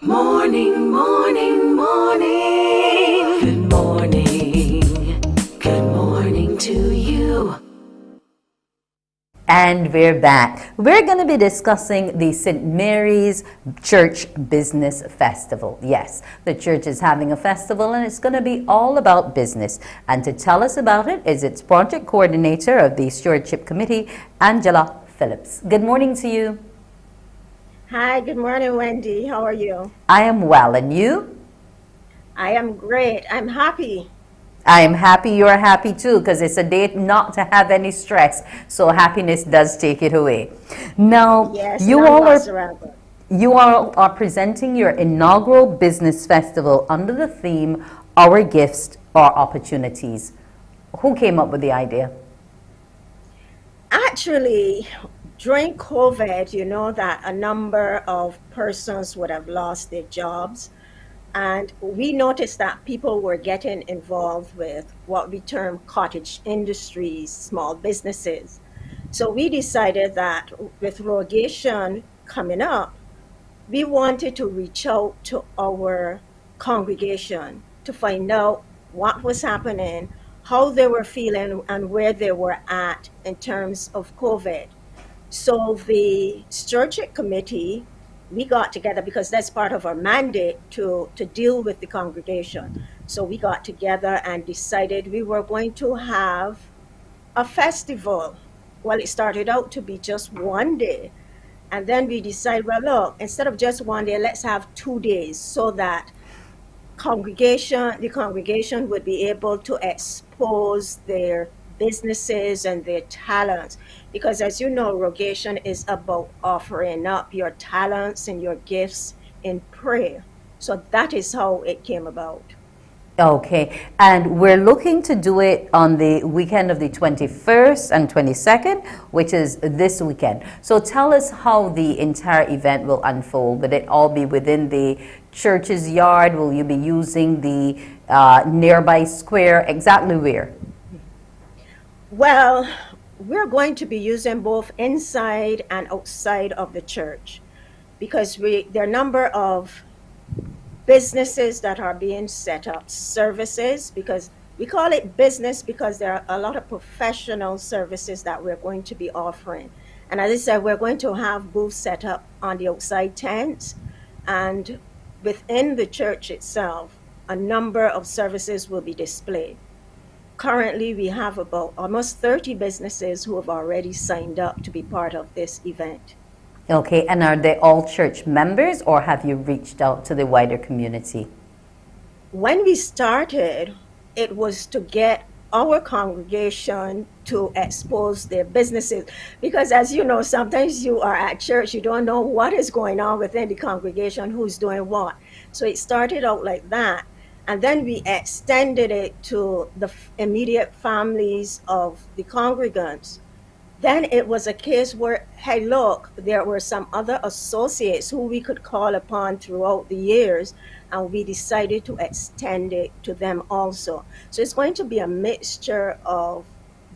[SPEAKER 20] Morning, morning, morning. Good morning. Good morning to you.
[SPEAKER 11] And we're back. We're going to be discussing the St. Mary's Church Business Festival. Yes, the church is having a festival, and it's going to be all about business. And to tell us about it is its project coordinator of the Stewardship Committee, Angela Phillips. Good morning to you.
[SPEAKER 2] Hi, good morning, Wendy. How are you?
[SPEAKER 11] I am well, and you?
[SPEAKER 2] I am great. I'm happy.
[SPEAKER 11] I am happy you're happy too, because it's a day not to have any stress. So happiness does take it away. Now,
[SPEAKER 2] Yes,
[SPEAKER 11] you all are presenting your inaugural business festival under the theme, Our Gifts or Opportunities. Who came up with the idea?
[SPEAKER 2] Actually, during COVID, you know that a number of persons would have lost their jobs. And we noticed that people were getting involved with what we term cottage industries, small businesses. So we decided that with Rogation coming up, we wanted to reach out to our congregation to find out what was happening, how they were feeling, and where they were at in terms of COVID. So the stewardship committee, we got together because that's part of our mandate to deal with the congregation. So we got together and decided we were going to have a festival. Well, it started out to be just one day. And then we decided, well, look, instead of just one day, let's have 2 days so that the congregation would be able to expose their businesses and their talents. Because as you know, Rogation is about offering up your talents and your gifts in prayer. So that is how it came about.
[SPEAKER 11] Okay, and we're looking to do it on the weekend of the 21st and 22nd, which is this weekend. So tell us how the entire event will unfold. Will it all be within the church's yard? Will you be using the nearby square? Exactly where?
[SPEAKER 2] Well, we're going to be using both inside and outside of the church because there are a number of businesses that are being set up, services, because we call it business because there are a lot of professional services that we're going to be offering. And as I said, we're going to have booths set up on the outside tents, and within the church itself, a number of services will be displayed. Currently, we have about almost 30 businesses who have already signed up to be part of this event.
[SPEAKER 11] Okay, and are they all church members or have you reached out to the wider community?
[SPEAKER 2] When we started, it was to get our congregation to expose their businesses. Because as you know, sometimes you are at church, you don't know what is going on within the congregation, who's doing what. So it started out like that. And then we extended it to the immediate families of the congregants. Then it was a case where, hey, look, there were some other associates who we could call upon throughout the years, and we decided to extend it to them also. So it's going to be a mixture of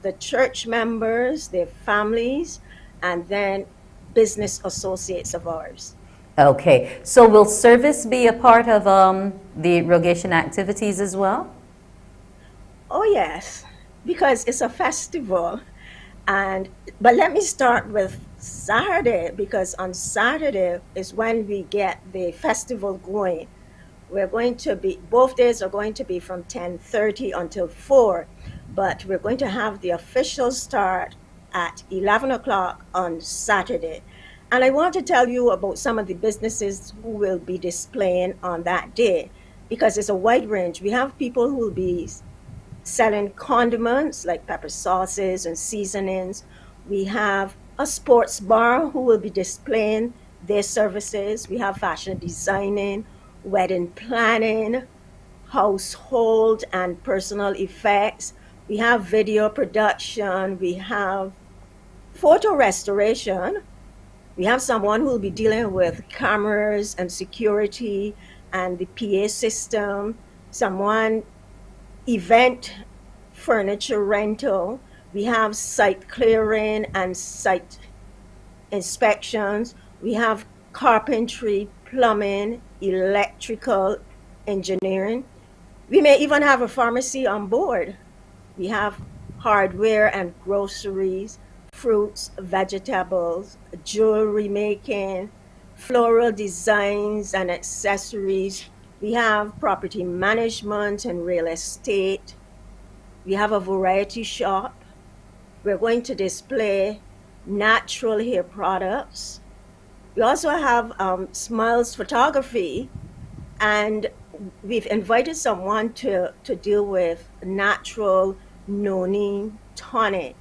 [SPEAKER 2] the church members, their families, and then business associates of ours.
[SPEAKER 11] Okay, so will service be a part of the Rogation activities as well?
[SPEAKER 2] Oh, yes, because it's a festival. But let me start with Saturday, because on Saturday is when we get the festival going. We're going to be, both days are going to be from 10:30 until 4, but we're going to have the official start at 11 o'clock on Saturday. And I want to tell you about some of the businesses who will be displaying on that day, because it's a wide range. We have people who will be selling condiments like pepper sauces and seasonings. We have a sports bar who will be displaying their services. We have fashion designing, wedding planning, household and personal effects. We have video production. We have photo restoration. We have someone who will be dealing with cameras and security and the PA system. Someone event furniture rental. We have site clearing and site inspections. We have carpentry, plumbing, electrical engineering. We may even have a pharmacy on board. We have hardware and groceries, fruits, vegetables, jewelry making, floral designs and accessories. We have property management and real estate. We have a variety shop. We're going to display natural hair products. We also have Smiles Photography, and we've invited someone to deal with natural noni tonic.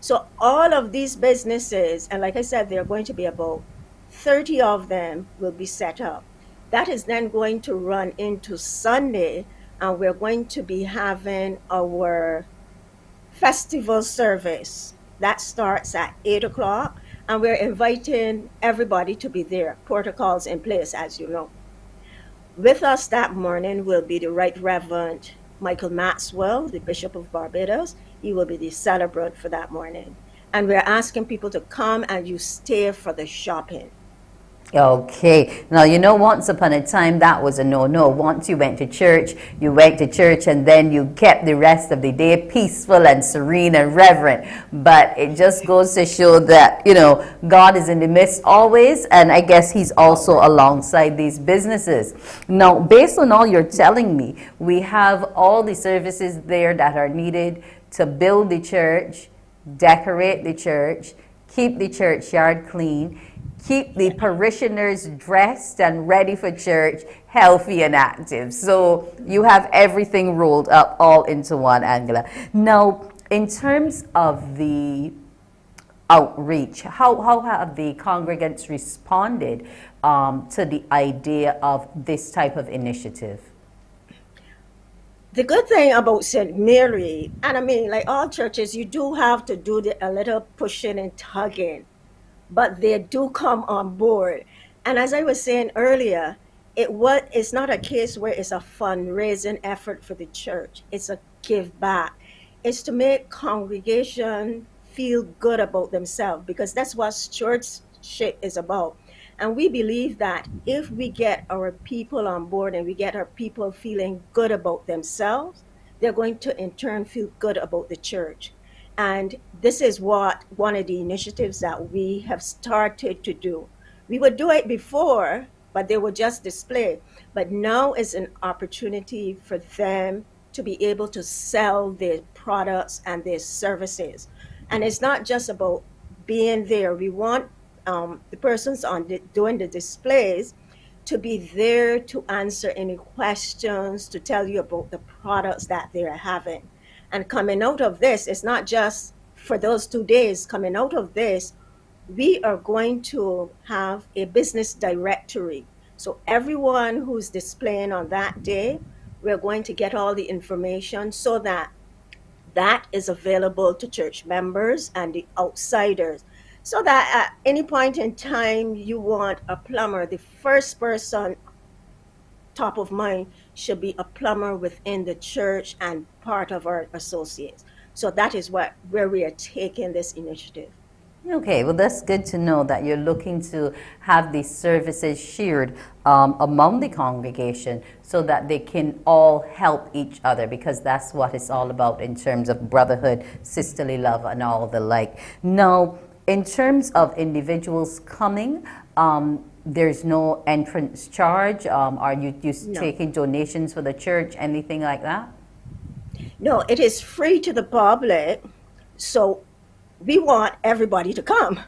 [SPEAKER 2] So all of these businesses, and like I said, there are going to be about 30 of them will be set up. That is then going to run into Sunday, and we're going to be having our festival service. That starts at 8 o'clock, and we're inviting everybody to be there. Protocols in place, as you know. With us that morning will be the Right Reverend Michael Maxwell, the Bishop of Barbados. He will be the celebrant for that morning. And we're asking people to come and you stay for the shopping.
[SPEAKER 11] Okay. Now, you know, once upon a time, that was a no-no. Once you went to church, and then you kept the rest of the day peaceful and serene and reverent. But it just goes to show that, you know, God is in the midst always, and I guess he's also alongside these businesses. Now, based on all you're telling me, we have all the services there that are needed to build the church, decorate the church, keep the churchyard clean, keep the parishioners dressed and ready for church, healthy and active. So you have everything rolled up all into one, Angela. Now, in terms of the outreach, how have the congregants responded to the idea of this type of initiative?
[SPEAKER 2] The good thing about St. Mary, and I mean, like all churches, you do have to do a little pushing and tugging, but they do come on board. And as I was saying earlier, it's not a case where it's a fundraising effort for the church. It's a give back. It's to make congregation feel good about themselves, because that's what stewardship is about. And we believe that if we get our people on board and we get our people feeling good about themselves, they're going to in turn feel good about the church. And this is what one of the initiatives that we have started to do. We would do it before, but they would just display. But now is an opportunity for them to be able to sell their products and their services. And it's not just about being there. We want the persons doing the displays to be there to answer any questions, to tell you about the products that they're having. And coming out of this, it's not just for those 2 days. Coming out of this, we are going to have a business directory. So everyone who's displaying on that day, we're going to get all the information so that that is available to church members and the outsiders. So that at any point in time you want a plumber, the first person top of mind should be a plumber within the church and part of our associates. So that is where we are taking this initiative.
[SPEAKER 11] Okay, well, that's good to know that you're looking to have these services shared among the congregation so that they can all help each other, because that's what it's all about in terms of brotherhood, sisterly love, and all the like. Now, in terms of individuals coming, there's no entrance charge. Are you taking donations for the church, anything like that?
[SPEAKER 2] No, it is free to the public. So we want everybody to come,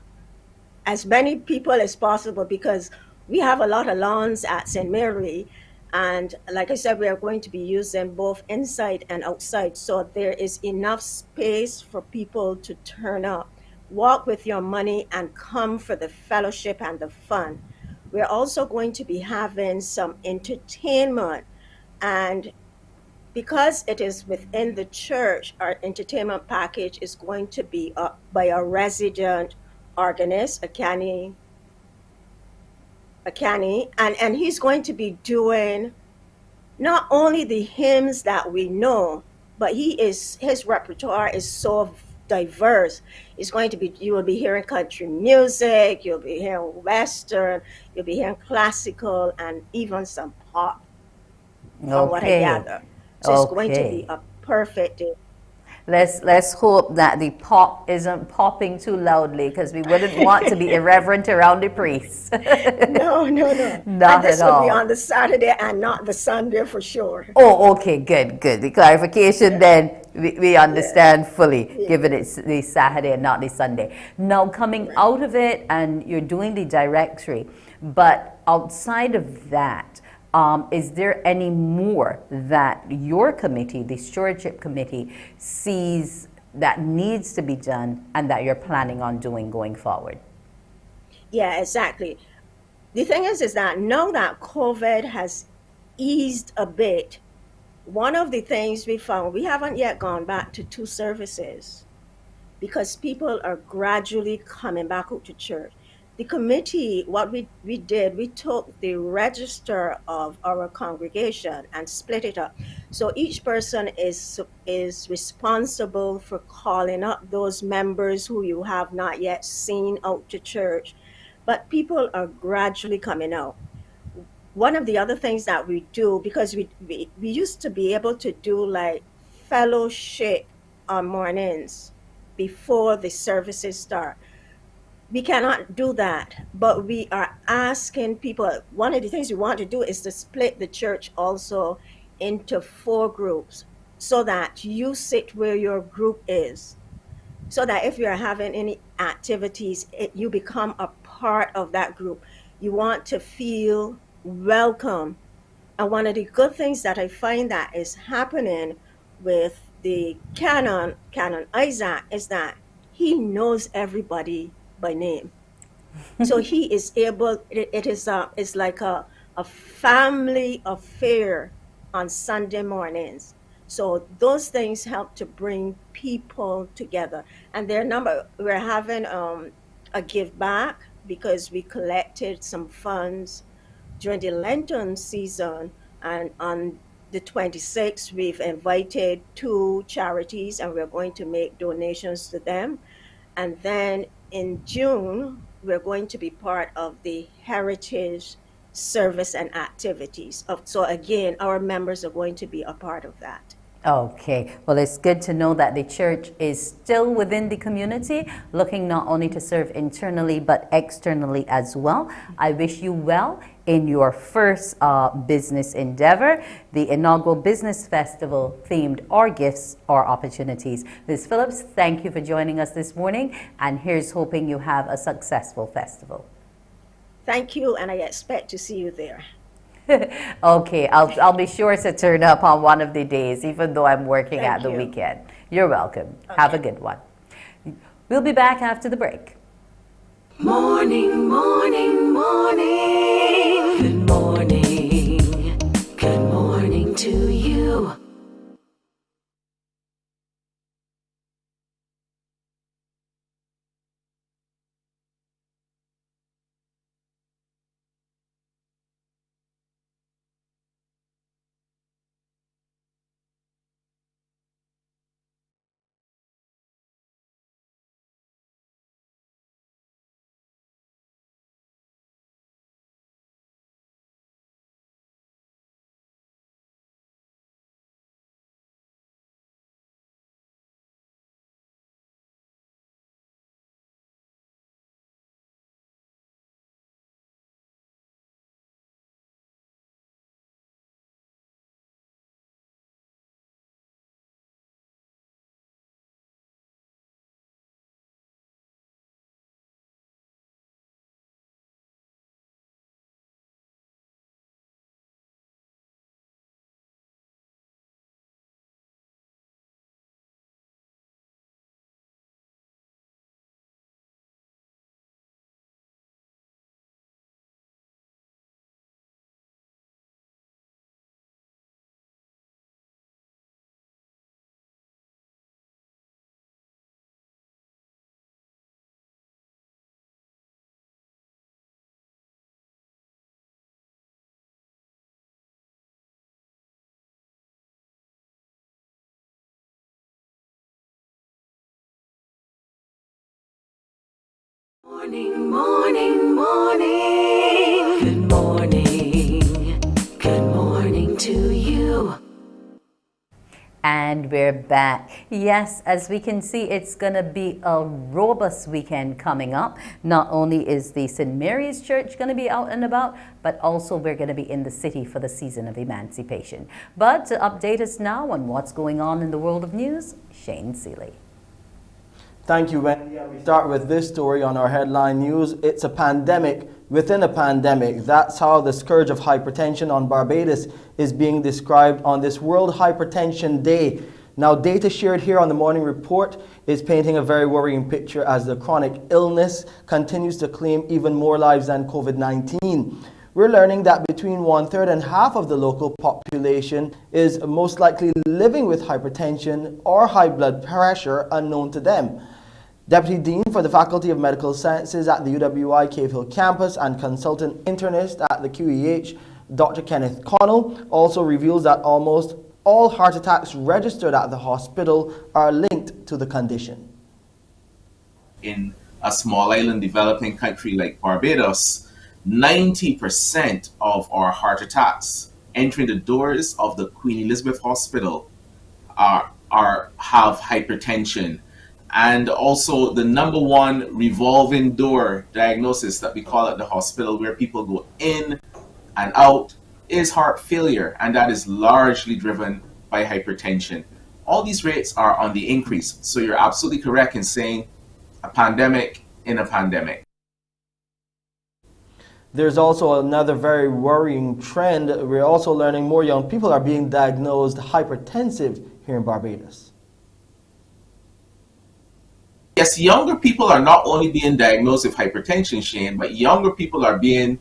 [SPEAKER 2] as many people as possible, because we have a lot of lawns at St. Mary. And like I said, we are going to be using both inside and outside. So there is enough space for people to turn up, walk with your money, and come for the fellowship and the fun. We're also going to be having some entertainment. And because it is within the church, our entertainment package is going to be up by a resident organist, a canny, and he's going to be doing not only the hymns that we know, but his repertoire is so diverse. It's going to be, you will be hearing country music, you'll be hearing Western, you'll be hearing classical, and even some pop, from what I gather. So it's going to be a perfect day.
[SPEAKER 11] Let's hope that the pop isn't popping too loudly, because we wouldn't want to be irreverent around the priest.
[SPEAKER 2] No.
[SPEAKER 11] Not
[SPEAKER 2] and
[SPEAKER 11] at
[SPEAKER 2] this
[SPEAKER 11] all.
[SPEAKER 2] will be on the Saturday and not the Sunday for sure.
[SPEAKER 11] Oh, okay, good. The clarification then, we understand fully, given it's the Saturday and not the Sunday. Now, coming out of it, and you're doing the directory, but outside of that, is there any more that your committee, the stewardship committee, sees that needs to be done and that you're planning on doing going forward?
[SPEAKER 2] Yeah, exactly. The thing is that now that COVID has eased a bit, one of the things we found, we haven't yet gone back to 2 services because people are gradually coming back out to church. The committee, what we did, we took the register of our congregation and split it up. So each person is responsible for calling up those members who you have not yet seen out to church but people are gradually coming out. One of the other things that we do, because we used to be able to do like fellowship on mornings before the services start. We cannot do that, but we are asking people. One of the things we want to do is to split the church also into 4 groups, so that you sit where your group is, so that if you're having any activities, you become a part of that group. You want to feel welcome. And one of the good things that I find that is happening with the Canon Isaac, is that he knows everybody by name. So he is able, it's like a family affair on Sunday mornings. So those things help to bring people together. And we're having a give back, because we collected some funds during the Lenten season, and on the 26th, we've invited 2 charities, and we're going to make donations to them. And then in June, we're going to be part of the heritage service and activities. So again, our members are going to be a part of that.
[SPEAKER 11] Okay, well, it's good to know that the church is still within the community, looking not only to serve internally but externally as well. I wish you well in your first business endeavor, the inaugural business festival themed Our Gifts, Our Opportunities. Ms. Phillips, thank you for joining us this morning, and here's hoping you have a successful festival.
[SPEAKER 2] Thank you, and I expect to see you there.
[SPEAKER 11] Okay, I'll be sure to turn up on one of the days, even though I'm working at the weekend. You're welcome. Okay. Have a good one. We'll be back after the break.
[SPEAKER 20] Morning, morning, morning. Good morning. Good morning to you. Morning, morning, morning. Good morning. Good morning to you.
[SPEAKER 11] And we're back. Yes, as we can see, it's going to be a robust weekend coming up. Not only is the St. Mary's Church going to be out and about, but also we're going to be in the city for the season of emancipation. But to update us now on what's going on in the world of news, Shane Seeley.
[SPEAKER 1] Thank you, Wendy. We start with this story on our headline news. It's a pandemic within a pandemic. That's how the scourge of hypertension on Barbados is being described on this World Hypertension Day. Now, data shared here on the Morning Report is painting a very worrying picture as the chronic illness continues to claim even more lives than COVID-19. We're learning that between 1/3 and half of the local population is most likely living with hypertension or high blood pressure unknown to them. Deputy Dean for the Faculty of Medical Sciences at the UWI Cave Hill campus and consultant internist at the QEH, Dr. Kenneth Connell, also reveals that almost all heart attacks registered at the hospital are linked to the condition.
[SPEAKER 4] In a small island developing country like Barbados, 90% of our heart attacks entering the doors of the Queen Elizabeth Hospital have hypertension. And also the number one revolving door diagnosis that we call at the hospital, where people go in and out, is heart failure, and that is largely driven by hypertension. All these rates are on the increase, so you're absolutely correct in saying a pandemic in a pandemic.
[SPEAKER 1] There's also another very worrying trend. We're also learning more young people are being diagnosed hypertensive here in Barbados.
[SPEAKER 4] Yes, younger people are not only being diagnosed with hypertension, Shane, but younger people are being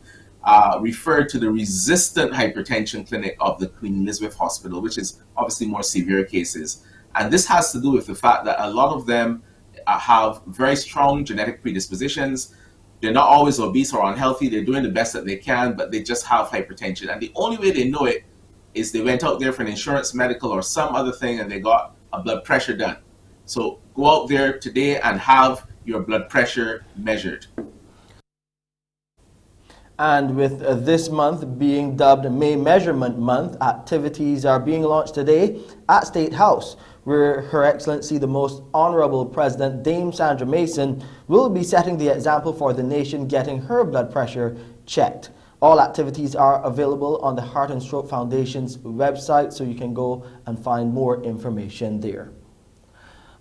[SPEAKER 4] referred to the resistant hypertension clinic of the Queen Elizabeth Hospital, which is obviously more severe cases. And this has to do with the fact that a lot of them have very strong genetic predispositions. They're not always obese or unhealthy. They're doing the best that they can, but they just have hypertension. And the only way they know it is they went out there for an insurance, medical, or some other thing, and they got a blood pressure done. So go out there today and have your blood pressure measured.
[SPEAKER 1] And with this month being dubbed May Measurement Month, activities are being launched today at State House, where Her Excellency the Most Honorable President Dame Sandra Mason will be setting the example for the nation getting her blood pressure checked. All activities are available on the Heart and Stroke Foundation's website, so you can go and find more information there.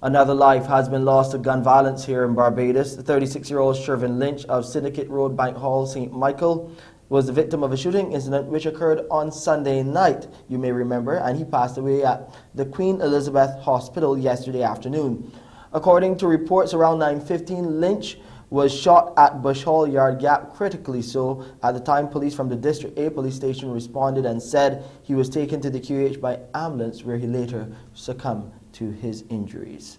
[SPEAKER 1] Another life has been lost to gun violence here in Barbados. The 36-year-old Shervin Lynch of Syndicate Road, Bank Hall, St. Michael, was the victim of a shooting incident which occurred on Sunday night, you may remember, and he passed away at the Queen Elizabeth Hospital yesterday afternoon. According to reports, around 9:15, Lynch was shot at Bush Hall Yard Gap, critically so. At the time, police from the District A police station responded and said he was taken to the QH by ambulance, where he later succumbed to his injuries.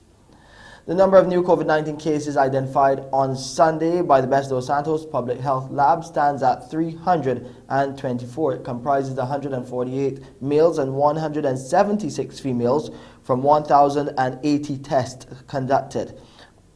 [SPEAKER 1] The number of new COVID-19 cases identified on Sunday by the Best dos Santos Public Health Lab stands at 324. It comprises 148 males and 176 females from 1,080 tests conducted.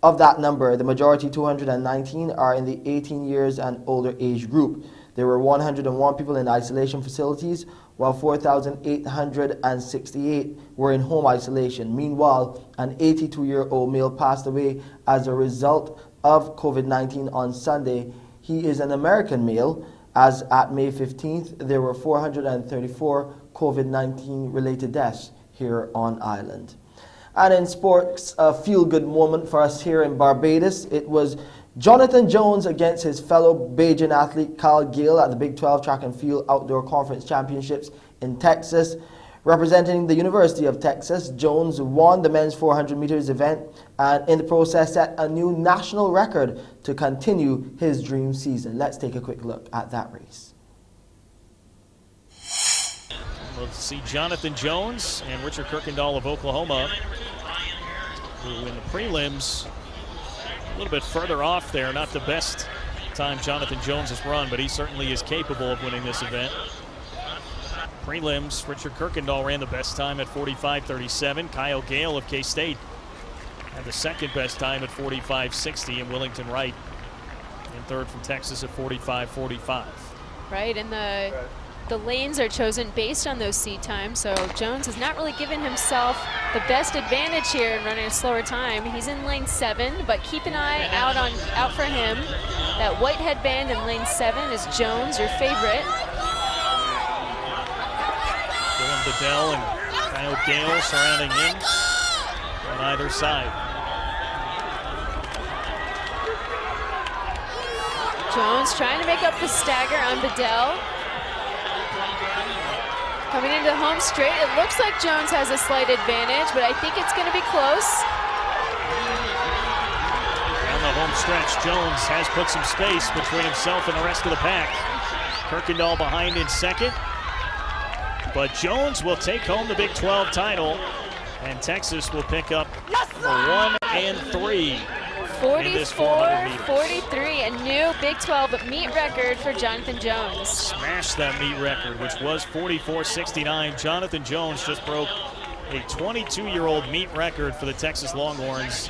[SPEAKER 1] Of that number, the majority, 219, are in the 18 years and older age group. There were 101 people in isolation facilities, while 4,868 were in home isolation. Meanwhile, an 82-year-old male passed away as a result of COVID-19 on Sunday. He is an American male. As at May 15th, there were 434 COVID-19 related deaths here on island. And in sports, a feel-good moment for us here in Barbados. It was Jonathan Jones against his fellow Bajan athlete Kyle Gale at the Big 12 Track and Field Outdoor Conference Championships in Texas. Representing the University of Texas, Jones won the men's 400 meters event and in the process set a new national record to continue his dream season. Let's take a quick look at that race.
[SPEAKER 16] Let's see Jonathan Jones and Richard Kirkendall of Oklahoma, who in the prelims a little bit further off there. Not the best time Jonathan Jones has run, but he certainly is capable of winning this event. Prelims, Richard Kirkendall ran the best time at 45:37. Kyle Gale of K-State had the second best time at 45:60, and Willington Wright in third from Texas at 45:45.
[SPEAKER 17] Right, and the lanes are chosen based on those seat times, so Jones has not really given himself the best advantage here in running a slower time. He's in lane 7, but keep an eye out for him. That white headband in lane 7 is Jones, your favorite.
[SPEAKER 16] Dylan Bedell and Kyle Gale surrounding him on either side.
[SPEAKER 17] Jones trying to make up the stagger on Bedell. Coming into the home straight, it looks like Jones has a slight advantage, but I think it's going to be close.
[SPEAKER 16] Down the home stretch, Jones has put some space between himself and the rest of the pack. Kirkendall behind in second, but Jones will take home the Big 12 title, and Texas will pick up number 1 and 3.
[SPEAKER 17] 44-43, a new Big 12 meet record for Jonathan Jones.
[SPEAKER 16] Smashed that meet record, which was 44:69. Jonathan Jones just broke a 22-year-old meet record for the Texas Longhorns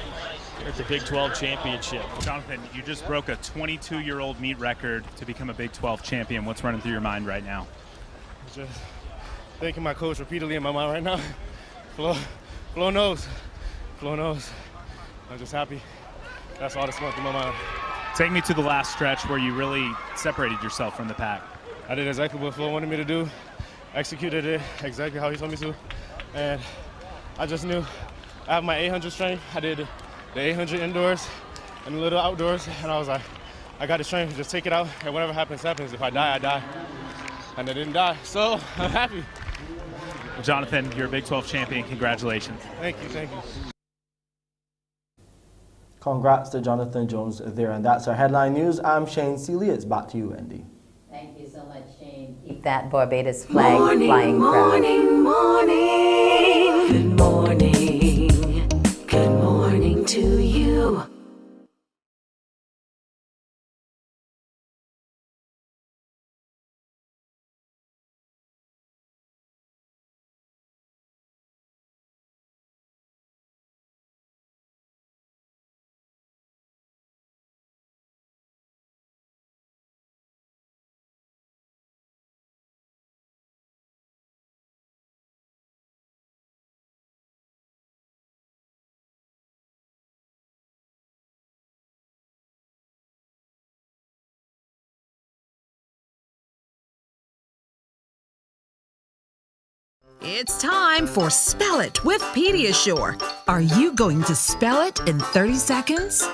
[SPEAKER 16] at the Big 12 championship.
[SPEAKER 18] Jonathan, you just broke a 22-year-old meet record to become a Big 12 champion. What's running through your mind right now?
[SPEAKER 19] Just thanking my coach repeatedly in my mind right now. Flo knows. I'm just happy. That's all that's going through my mind.
[SPEAKER 18] Take me to the last stretch where you really separated yourself from the pack.
[SPEAKER 19] I did exactly what Flo wanted me to do, executed it exactly how he told me to, and I just knew I have my 800 strength. I did the 800 indoors and a little outdoors, and I was like, I got the strength, just take it out, and whatever happens, happens. If I die, I die. And I didn't die, so I'm happy.
[SPEAKER 18] Well, Jonathan, you're a Big 12 champion. Congratulations.
[SPEAKER 19] Thank you.
[SPEAKER 1] Congrats to Jonathan Jones there. And that's our headline news. I'm Shane Seeley. It's back to you, Wendy.
[SPEAKER 11] Thank you so much, Shane. Keep that Barbados flag flying proud.
[SPEAKER 20] Morning. Good morning. Good morning to you.
[SPEAKER 5] It's time for Spell It with Pediatric. Are you going to spell it in 30 seconds?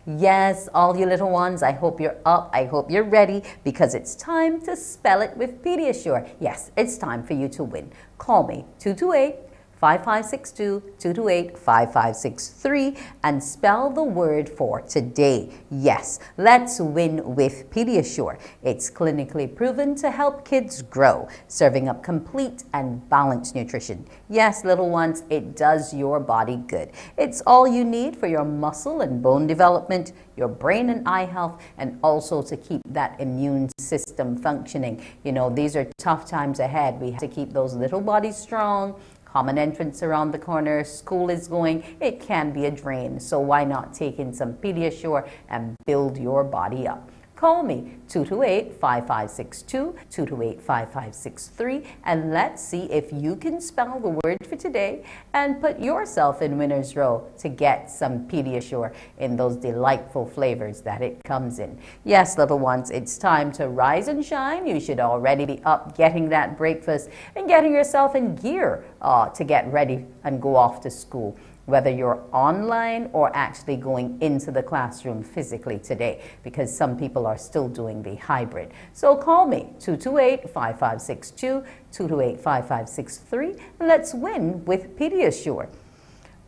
[SPEAKER 11] Yes, all you little ones, I hope you're up. I hope you're ready because it's time to spell it with Pediatric. Yes, it's time for you to win. Call me 228-5562, 228-5563 and spell the word for today. Yes, let's win with Pediatric. It's clinically proven to help kids grow, serving up complete and balanced nutrition. Yes, little ones, it does your body good. It's all you need for your muscle and bone development, your brain and eye health, and also to keep that immune system functioning. You know, these are tough times ahead. We have to keep those little bodies strong. Common entrance around the corner, school is going, it can be a drain. So why not take in some Pediatric and build your body up? Call me 228-5562, 228-5563, and let's see if you can spell the word for today and put yourself in winner's row to get some Pediatric in those delightful flavors that it comes in. Yes, little ones, it's time to rise and shine. You should already be up getting that breakfast and getting yourself in gear to get ready and go off to school, whether you're online or actually going into the classroom physically today, because some people are still doing the hybrid. So call me 228-5562, 228-5563, and let's win with Pediatric.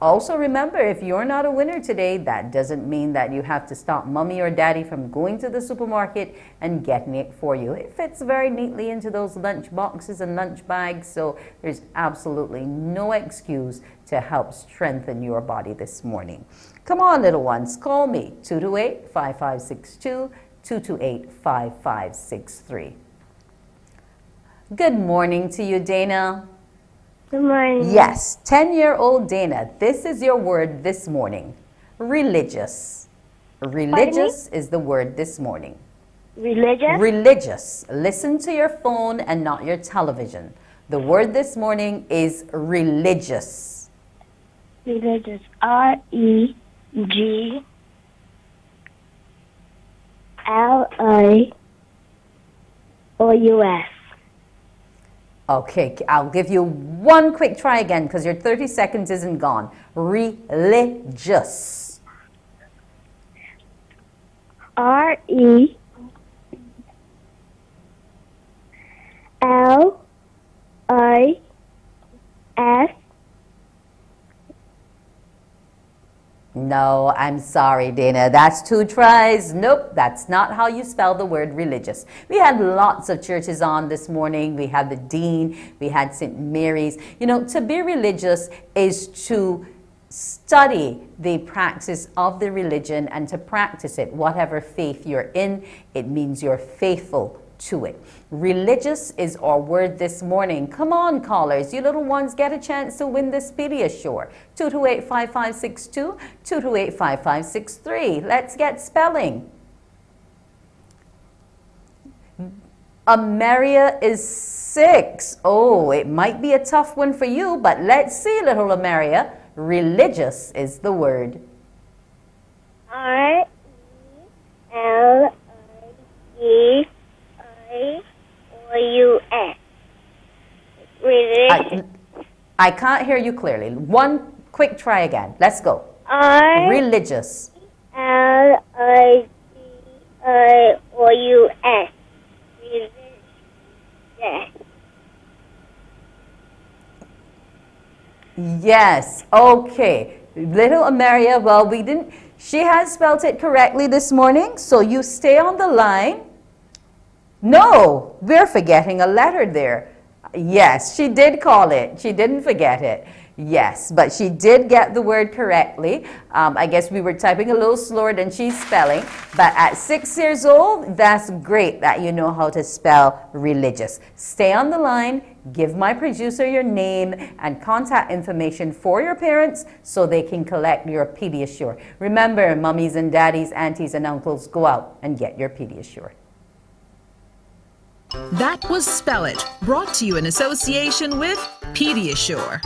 [SPEAKER 11] Also remember, if you're not a winner today, that doesn't mean that you have to stop mommy or daddy from going to the supermarket and getting it for you. It fits very neatly into those lunch boxes and lunch bags, so there's absolutely no excuse to help strengthen your body this morning. Come on, little ones, call me 228-5562, 228-5563. Good morning to you, Dana.
[SPEAKER 22] Good morning.
[SPEAKER 11] Yes, 10-year-old Dana, this is your word this morning. Religious. Religious is the word this morning.
[SPEAKER 22] Religious?
[SPEAKER 11] Religious. Listen to your phone and not your television. The word this morning is religious.
[SPEAKER 22] Religious. R-E-G-L-I-O-U-S.
[SPEAKER 11] Okay, I'll give you one quick try again because your 30 seconds isn't gone. Religious.
[SPEAKER 22] R-E-L-I-S.
[SPEAKER 11] No, I'm sorry, Dana. That's 2 tries. Nope, that's not how you spell the word religious. We had lots of churches on this morning. We had the Dean. We had St. Mary's. You know, to be religious is to study the practice of the religion and to practice it. Whatever faith you're in, it means you're faithful to it. Religious is our word this morning. Come on, callers. You little ones get a chance to win this Pediasure. 228-5562, 228-5563. Let's get spelling. Ameria is 6. Oh, it might be a tough one for you, but let's see, little Ameria. Religious is the word.
[SPEAKER 22] RELIGIous. Religious.
[SPEAKER 11] I can't hear you clearly. One quick try again. Let's go. Religious.
[SPEAKER 22] RELIGIous.
[SPEAKER 11] Yes. Okay. Little Ameria, well, she has spelled it correctly this morning, so you stay on the line. No, we're forgetting a letter there. Yes, she did call it. She didn't forget it. Yes, but she did get the word correctly. I guess we were typing a little slower than she's spelling. But at 6 years old, that's great that you know how to spell religious. Stay on the line. Give my producer your name and contact information for your parents so they can collect your Pediasure. Remember, mummies and daddies, aunties and uncles, go out and get your Pediasure.
[SPEAKER 5] That was Spell It, brought to you in association with Pediasure.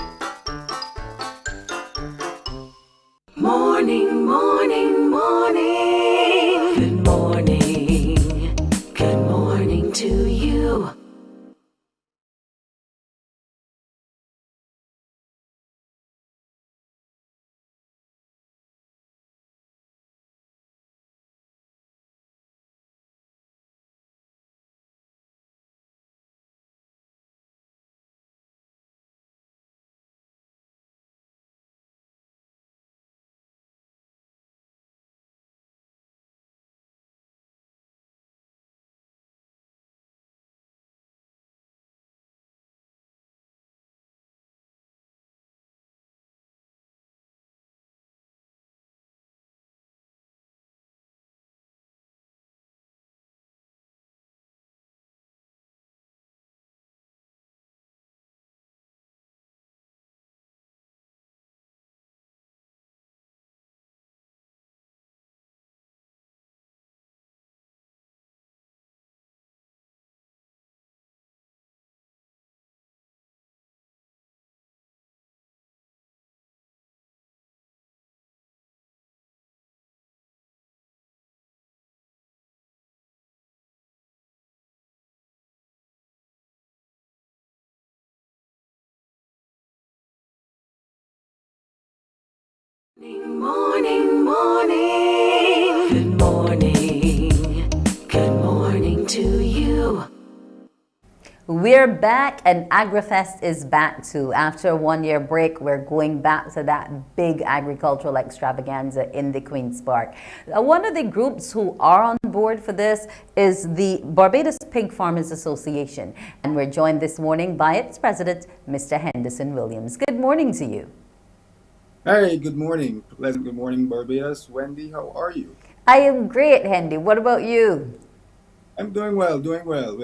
[SPEAKER 20] Morning, morning, morning. Good morning. Good morning to you. Morning, morning. Good morning. Good morning to you.
[SPEAKER 11] We're back and Agra Fest is back too. After a 1-year break, we're going back to that big agricultural extravaganza in the Queen's Park. One of the groups who are on board for this is the Barbados Pig Farmers Association. And we're joined this morning by its president, Mr. Henderson Williams. Good morning to you.
[SPEAKER 3] Hey, good morning. Pleasant good morning, Barbados. Wendy, how are you?
[SPEAKER 11] I am great, Hendy. What about you?
[SPEAKER 3] I'm doing well, doing well.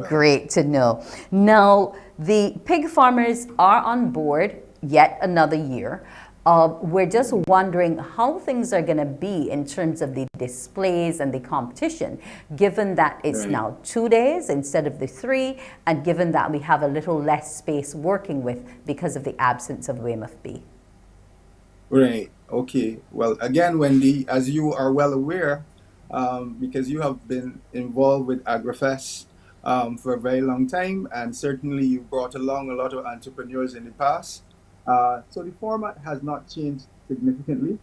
[SPEAKER 11] Great to know. Now, the pig farmers are on board yet another year. We're just wondering how things are going to be in terms of the displays and the competition, given that it's now 2 days instead of the 3, and given that we have a little less space working with because of the absence of Weymouth B.
[SPEAKER 3] Right. Okay. Well, again, Wendy, as you are well aware, because you have been involved with Agra Fest for a very long time, and certainly you brought along a lot of entrepreneurs in the past. So the format has not changed significantly.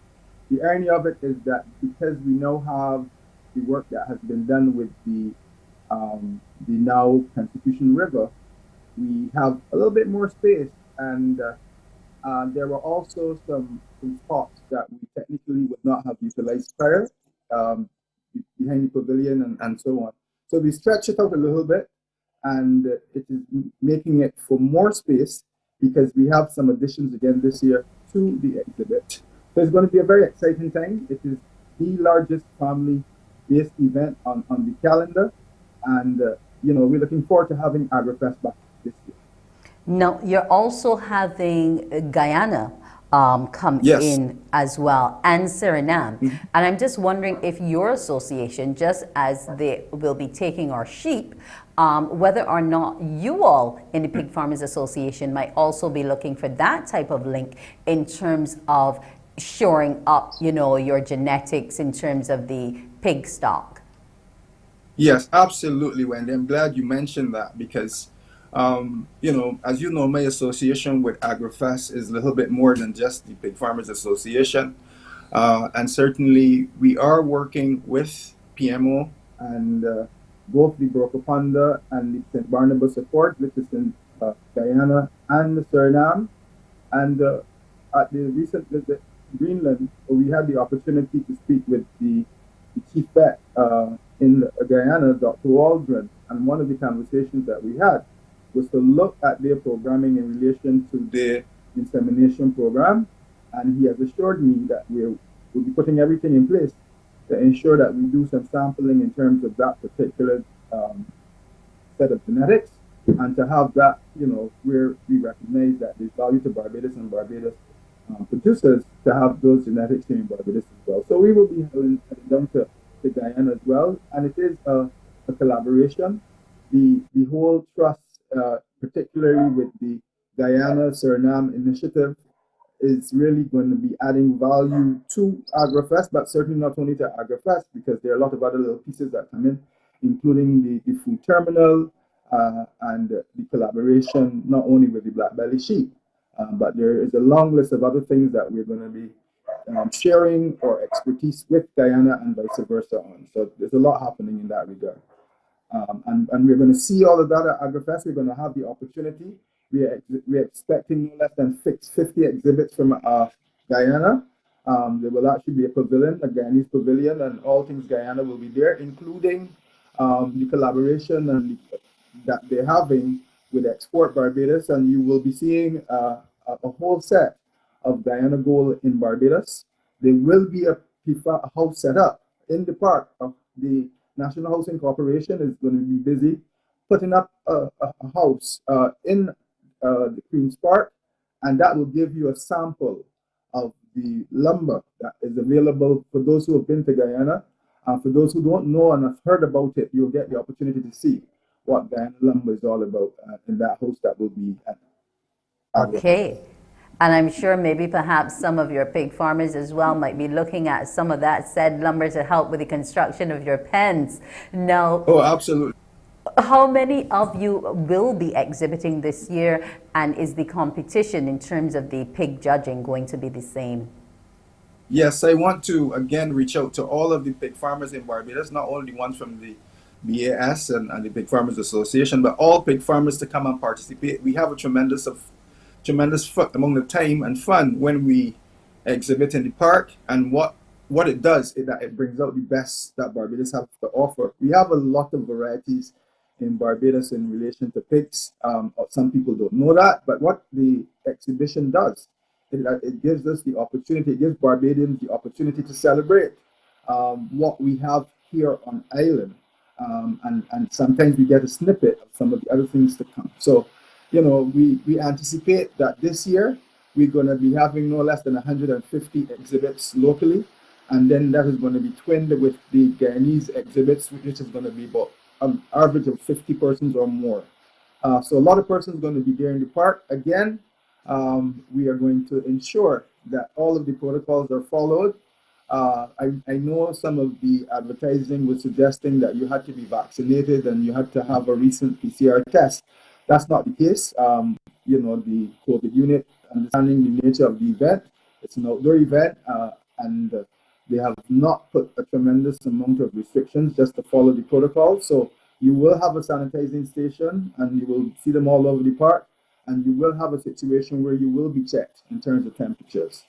[SPEAKER 3] The irony of it is that because we now have the work that has been done with the now Constitution River, we have a little bit more space, and there were also some spots that we technically would not have utilized prior, behind the pavilion and so on. So we stretch it out a little bit, and it is making it for more space because we have some additions again this year to the exhibit. So it's going to be a very exciting time. It is the largest family-based event on the calendar, and we're looking forward to having Agra Fest back this year.
[SPEAKER 11] Now, you're also having Guyana come
[SPEAKER 3] Yes.
[SPEAKER 11] in as well, and Suriname. And I'm just wondering if your association, just as they will be taking our sheep, whether or not you all in the Pig Farmers Association might also be looking for that type of link in terms of shoring up, your genetics in terms of the pig stock.
[SPEAKER 3] Yes, absolutely, Wendy. I'm glad you mentioned that because, as you know, my association with AgriFest is a little bit more than just the Pig Farmers Association. And certainly we are working with PMO and both the Brokoponda and the St. Barnabas Accord, which is in Guyana and the Suriname. And at the recent visit to Greenland, we had the opportunity to speak with the chief vet in Guyana, Dr. Waldron, and one of the conversations that we had was to look at their programming in relation to their insemination program, and he has assured me that we'll be putting everything in place to ensure that we do some sampling in terms of that particular set of genetics, and to have that, where we recognize that there's value to Barbados and Barbados producers to have those genetics here in Barbados as well. So we will be heading down to Guyana as well, and it is a collaboration. The whole trust, particularly with the Guyana Suriname initiative, is really going to be adding value to AgriFest, but certainly not only to AgriFest, because there are a lot of other little pieces that come in, including the food terminal and the collaboration not only with the black belly sheep, but there is a long list of other things that we're going to be sharing or expertise with Guyana and vice versa on. So there's a lot happening in that regard. And we're going to see all of that at AgriFest. We're going to have the opportunity. We're expecting no less than 50 exhibits from Guyana. There will actually be a pavilion, a Guyanese pavilion, and all things Guyana will be there, including the collaboration that they're having with Export Barbados. And you will be seeing a whole set of Guyana Gold in Barbados. There will be a house set up in the park of the National Housing Corporation is going to be busy putting up a house in the Queen's Park, and that will give you a sample of the lumber that is available for those who have been to Guyana. For those who don't know and have heard about it, you'll get the opportunity to see what Guyana lumber is all about in that house that will be at Agra.
[SPEAKER 11] Okay. And I'm sure maybe perhaps some of your pig farmers as well might be looking at some of that said lumber to help with the construction of your pens. Now,
[SPEAKER 3] oh, absolutely.
[SPEAKER 11] How many of you will be exhibiting this year, and is the competition in terms of the pig judging going to be the same?
[SPEAKER 3] Yes, I want to again reach out to all of the pig farmers in Barbados, not only the ones from the BAS and the Pig Farmers Association, but all pig farmers to come and participate. We have a tremendous amount of time and fun when we exhibit in the park, and what it does is that it brings out the best that Barbados has to offer. We have a lot of varieties in Barbados in relation to pigs. Some people don't know that, but what the exhibition does is that it gives us the opportunity, it gives Barbadians the opportunity to celebrate what we have here on island. And sometimes we get a snippet of some of the other things to come. So, we anticipate that this year we're going to be having no less than 150 exhibits locally, and then that is going to be twinned with the Guyanese exhibits, which is going to be about an average of 50 persons or more. So a lot of persons are going to be there in the park. Again, we are going to ensure that all of the protocols are followed. I know some of the advertising was suggesting that you had to be vaccinated and you had to have a recent PCR test. That's not the case. The COVID unit, understanding the nature of the event, it's an outdoor event, and they have not put a tremendous amount of restrictions just to follow the protocol. So you will have a sanitizing station, and you will see them all over the park, and you will have a situation where you will be checked in terms of temperatures.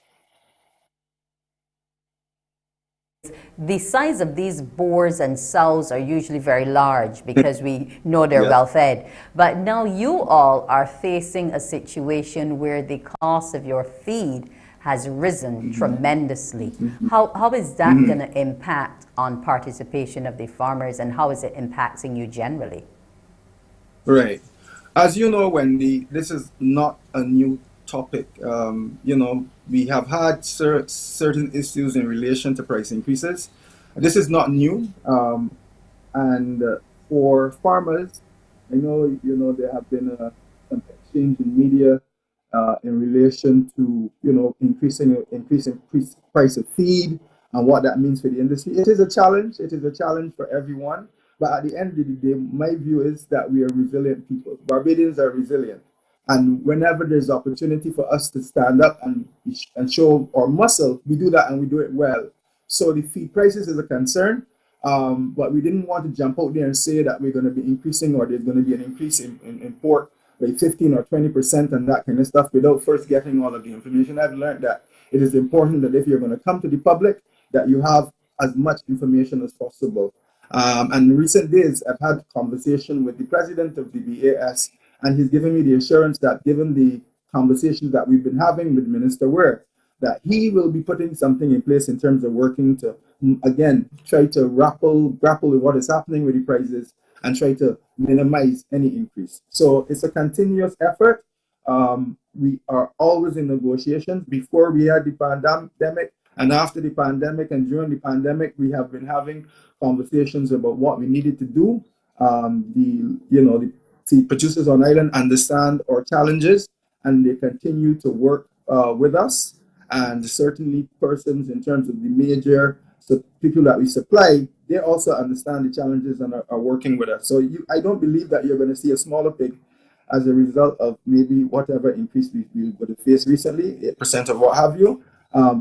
[SPEAKER 11] The size of these boars and sows are usually very large because we know they're well fed. But now you all are facing a situation where the cost of your feed has risen tremendously. How is that going to impact on participation of the farmers, and how is it impacting you generally?
[SPEAKER 3] Right. As you know, Wendy, this is not a new topic. We have had certain issues in relation to price increases. This is not new. And for farmers, I know, there have been some exchange in media in relation to, increasing price of feed and what that means for the industry. It is a challenge. It is a challenge for everyone. But at the end of the day, my view is that we are resilient people. Barbadians are resilient. And whenever there's opportunity for us to stand up and show our muscle, we do that and we do it well. So the feed prices is a concern, but we didn't want to jump out there and say that we're going to be increasing or there's going to be an increase in pork by 15 or 20% and that kind of stuff without first getting all of the information. I've learned that it is important that if you're going to come to the public, that you have as much information as possible. And in recent days, I've had a conversation with the president of the BAS, and he's given me the assurance that given the conversations that we've been having with Minister Ware, that he will be putting something in place in terms of working to, again, try to grapple with what is happening with the prices and try to minimize any increase. So it's a continuous effort. We are always in negotiations. Before we had the pandemic and after the pandemic and during the pandemic, we have been having conversations about what we needed to do. The producers on island understand our challenges and they continue to work with us. And certainly persons in terms of the major people that we supply, they also understand the challenges and are working with us. So I don't believe that you're going to see a smaller pig as a result of maybe whatever increase we would have faced recently, 8% of what have you.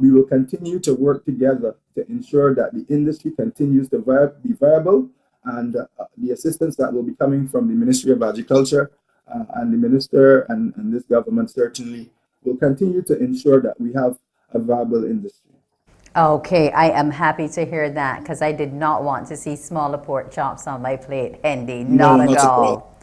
[SPEAKER 3] We will continue to work together to ensure that the industry continues to be viable, and the assistance that will be coming from the Ministry of Agriculture and the Minister and this government certainly will continue to ensure that we have a viable industry.
[SPEAKER 11] Okay, I am happy to hear that because I did not want to see smaller pork chops on my plate, Hendy. Not at all.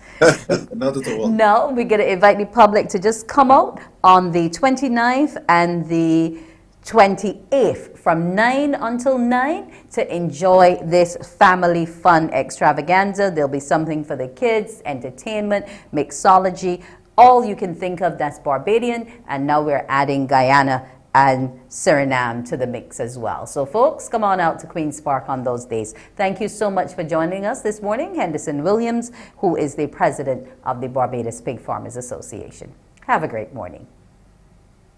[SPEAKER 3] Not at all.
[SPEAKER 11] No, we're going to invite the public to just come out on the 29th and the 28th from 9 until 9 to enjoy this family fun extravaganza. There'll be something for the kids, entertainment, mixology, all you can think of that's Barbadian, and now we're adding Guyana and Suriname to the mix as well. So folks, come on out to Queen's Park on those days. Thank you so much for joining us this morning, Henderson Williams, who is the president of the Barbados Pig Farmers Association. Have a great morning.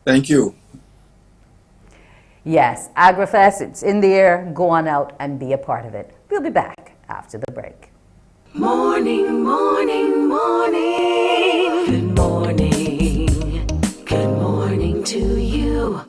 [SPEAKER 3] Thank you.
[SPEAKER 11] Yes, Agra Fest, it's in the air. Go on out and be a part of it. We'll be back after the break.
[SPEAKER 20] Morning, morning, morning. Good morning. Good morning to you.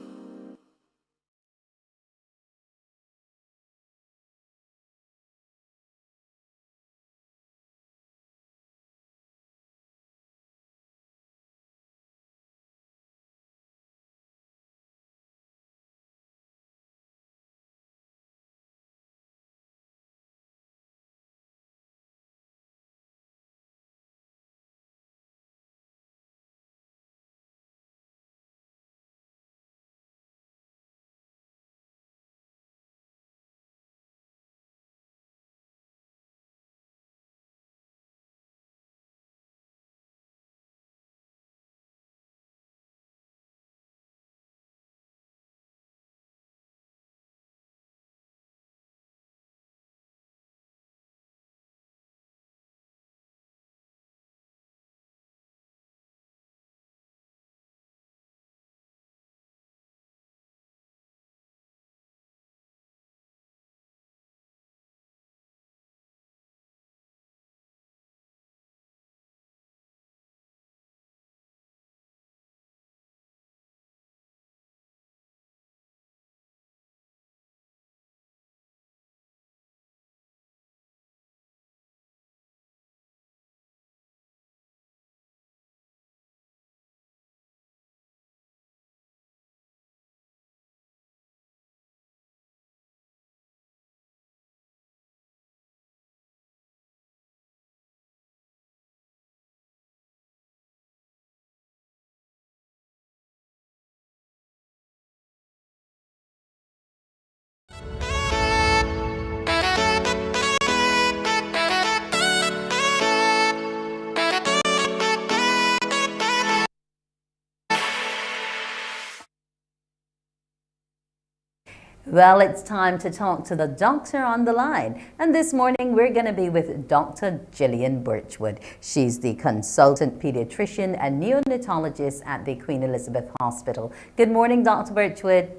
[SPEAKER 11] Well, it's time to talk to the doctor on the line. And this morning, we're going to be with Dr. Gillian Birchwood. She's the consultant pediatrician and neonatologist at the Queen Elizabeth Hospital. Good morning, Dr. Birchwood.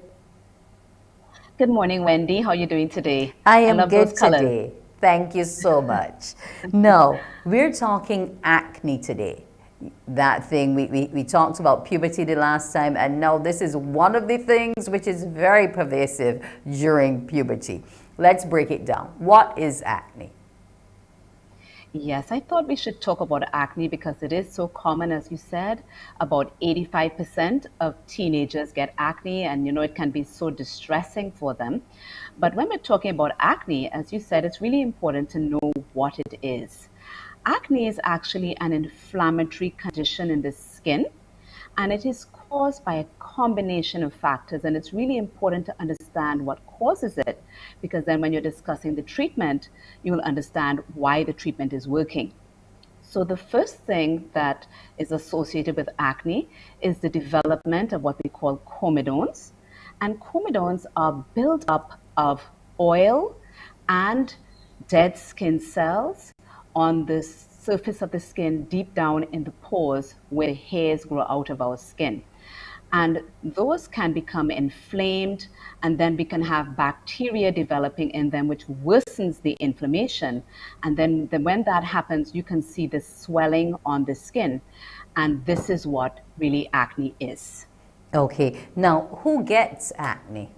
[SPEAKER 6] Good morning, Wendy. How are you doing today?
[SPEAKER 11] I am
[SPEAKER 6] love
[SPEAKER 11] good
[SPEAKER 6] those colors.
[SPEAKER 11] today. Thank you so much. Now, we're talking acne today. That thing, we talked about puberty the last time, and now this is one of the things which is very pervasive during puberty. Let's break it down. What is acne?
[SPEAKER 6] Yes, I thought we should talk about acne because it is so common, as you said. About 85% of teenagers get acne, and it can be so distressing for them. But when we're talking about acne, as you said, it's really important to know what it is. Acne is actually an inflammatory condition in the skin, and it is caused by a combination of factors. And it's really important to understand what causes it, because then when you're discussing the treatment, you'll understand why the treatment is working. So the first thing that is associated with acne is the development of what we call comedones. And comedones are built up of oil and dead skin cells on the surface of the skin, deep down in the pores where hairs grow out of our skin. And those can become inflamed, and then we can have bacteria developing in them, which worsens the inflammation. And then when that happens, you can see the swelling on the skin. And this is what really acne is.
[SPEAKER 11] Okay, now who gets acne?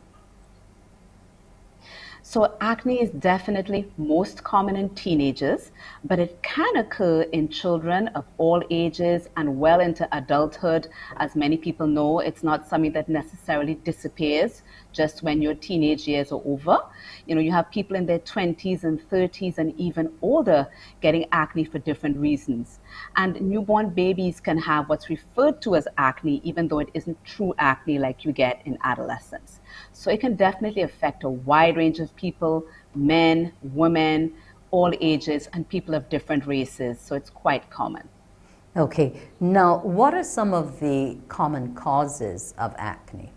[SPEAKER 6] So acne is definitely most common in teenagers, but it can occur in children of all ages and well into adulthood. As many people know, it's not something that necessarily disappears just when your teenage years are over. You have people in their 20s and 30s and even older getting acne for different reasons. And newborn babies can have what's referred to as acne, even though it isn't true acne like you get in adolescence. So it can definitely affect a wide range of people, men, women, all ages, and people of different races. So it's quite common.
[SPEAKER 11] Okay, now what are some of the common causes of acne?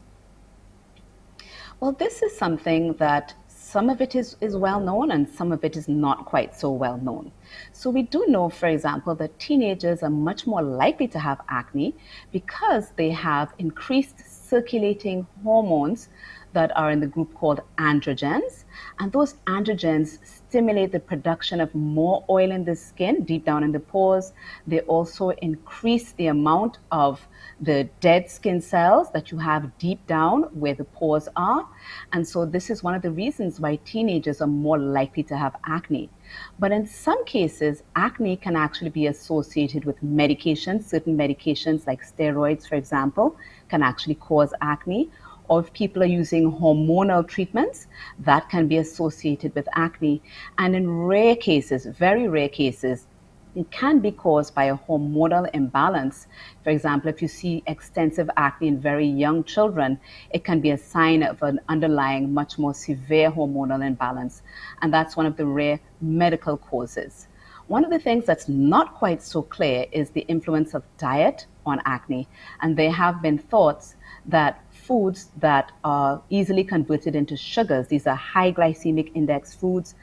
[SPEAKER 6] Well, this is something that some of it is well known and some of it is not quite so well known. So we do know, for example, that teenagers are much more likely to have acne because they have increased circulating hormones that are in the group called androgens. And those androgens stimulate the production of more oil in the skin, deep down in the pores. They also increase the amount of the dead skin cells that you have deep down where the pores are. And so this is one of the reasons why teenagers are more likely to have acne. But in some cases, acne can actually be associated with medications. Certain medications like steroids, for example, can actually cause acne. Or if people are using hormonal treatments, that can be associated with acne. And in rare cases, very rare cases, it can be caused by a hormonal imbalance. For example, if you see extensive acne in very young children, it can be a sign of an underlying, much more severe hormonal imbalance. And that's one of the rare medical causes. One of the things that's not quite so clear is the influence of diet on acne. And there have been thoughts that foods that are easily converted into sugars, these are high glycemic index foods,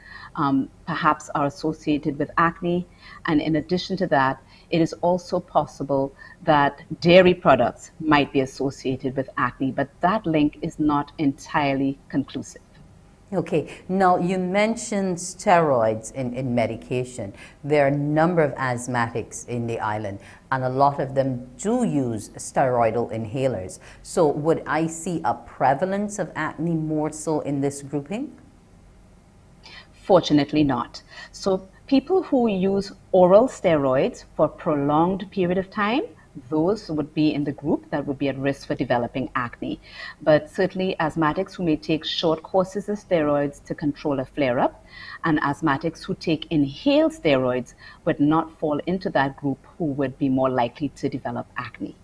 [SPEAKER 6] perhaps are associated with acne. And in addition to that, it is also possible that dairy products might be associated with acne, but that link is not entirely conclusive.
[SPEAKER 11] Okay, now you mentioned steroids in medication. There are a number of asthmatics in the island, and a lot of them do use steroidal inhalers. So would I see a prevalence of acne more so in this grouping?
[SPEAKER 6] Fortunately not. So people who use oral steroids for a prolonged period of time, those would be in the group that would be at risk for developing acne. But certainly asthmatics who may take short courses of steroids to control a flare-up, and asthmatics who take inhaled steroids would not fall into that group who would be more likely to develop acne.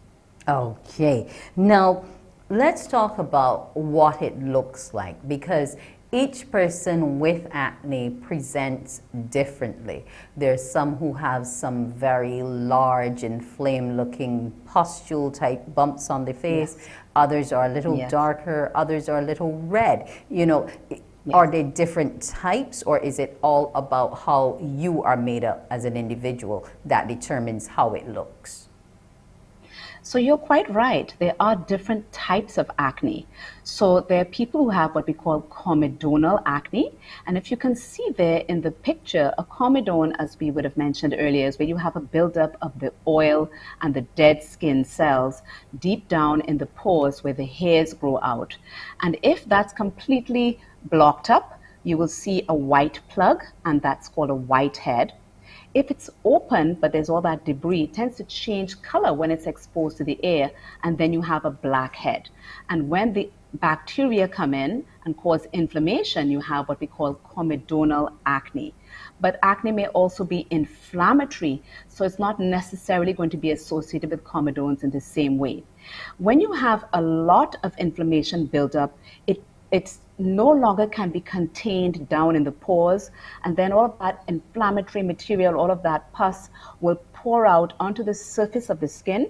[SPEAKER 11] Okay, now let's talk about what it looks like, because each person with acne presents differently. There's some who have some very large, inflamed looking pustule type bumps on the face. Yes. Others are a little darker, others are a little red. You know, are they different types, or is it all about how you are made up as an individual that determines how it looks?
[SPEAKER 6] So you're quite right. There are different types of acne. So there are people who have what we call comedonal acne. And if you can see there in the picture, a comedone, as we would have mentioned earlier, is where you have a buildup of the oil and the dead skin cells deep down in the pores where the hairs grow out. And if that's completely blocked up, you will see a white plug, and that's called a whitehead. If it's open, but there's all that debris, it tends to change color when it's exposed to the air, and then you have a blackhead. And when the bacteria come in and cause inflammation, you have what we call comedonal acne. But acne may also be inflammatory, so it's not necessarily going to be associated with comedones in the same way. When you have a lot of inflammation build up, it's no longer can be contained down in the pores, and then all of that inflammatory material, all of that pus will pour out onto the surface of the skin,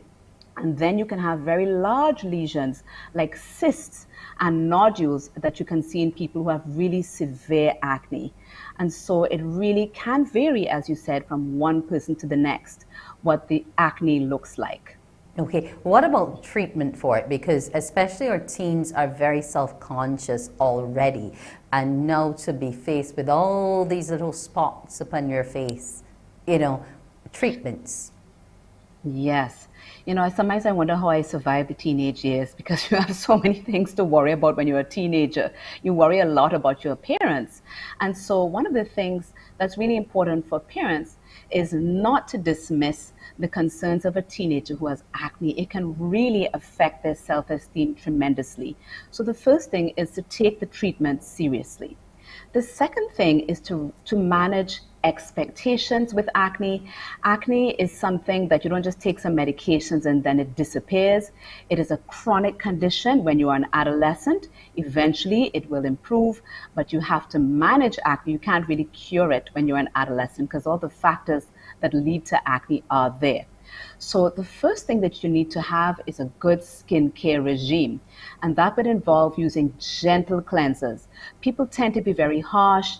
[SPEAKER 6] and then you can have very large lesions like cysts and nodules that you can see in people who have really severe acne. And so it really can vary, as you said, from one person to the next, what the acne looks like.
[SPEAKER 11] Okay, what about treatment for it? Because especially our teens are very self-conscious already, and now to be faced with all these little spots upon your face, you know, treatments.
[SPEAKER 6] Yes. You know, sometimes I wonder how I survived the teenage years, because you have so many things to worry about when you're a teenager. You worry a lot about your appearance. And so one of the things that's really important for parents is not to dismiss the concerns of a teenager who has acne. It can really affect their self-esteem tremendously. So the first thing is to take the treatment seriously. The second thing is to manage expectations with acne. Acne is something that you don't just take some medications and then it disappears. It is a chronic condition. When you are an adolescent, eventually it will improve, but you have to manage acne. You can't really cure it when you're an adolescent, because all the factors that lead to acne are there. So the first thing that you need to have is a good skincare regime, and that would involve using gentle cleansers. People tend to be very harsh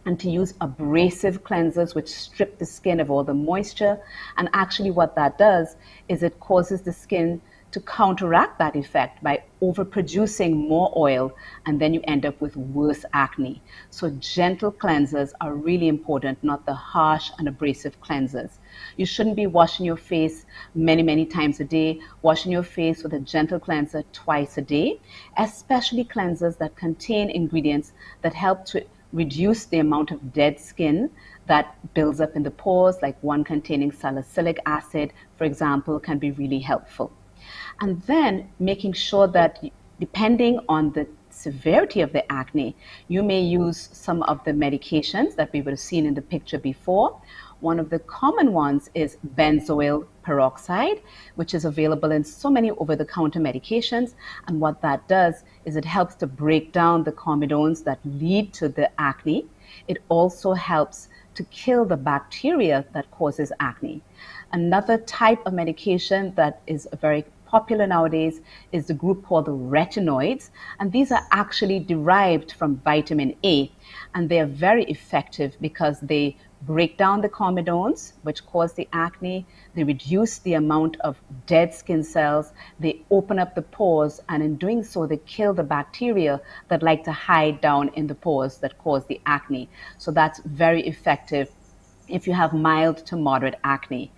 [SPEAKER 6] and to use abrasive cleansers which strip the skin of all the moisture, and actually what that does is it causes the skin to counteract that effect by overproducing more oil, and then you end up with worse acne. So gentle cleansers are really important, not the harsh and abrasive cleansers. You shouldn't be washing your face many times a day. Washing your face with a gentle cleanser twice a day, especially cleansers that contain ingredients that help to reduce the amount of dead skin that builds up in the pores, like one containing salicylic acid, for example, can be really helpful. And then making sure that, depending on the severity of the acne, you may use some of the medications that we would have seen in the picture before. One of the common ones is benzoyl peroxide, which is available in so many over-the-counter medications. And what that does is it helps to break down the comedones that lead to the acne. It also helps to kill the bacteria that causes acne. Another type of medication that is very popular nowadays is the group called the retinoids, and these are actually derived from vitamin A, and they are very effective because they break down the comedones, which cause the acne. They reduce the amount of dead skin cells. They open up the pores, and in doing so, they kill the bacteria that like to hide down in the pores that cause the acne. So that's very effective if you have mild to moderate acne.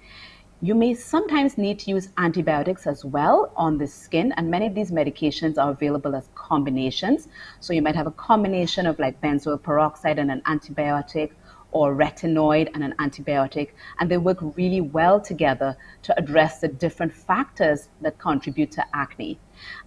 [SPEAKER 6] You may sometimes need to use antibiotics as well on the skin, and many of these medications are available as combinations. So you might have a combination of like benzoyl peroxide and an antibiotic, or retinoid and an antibiotic, and they work really well together to address the different factors that contribute to acne.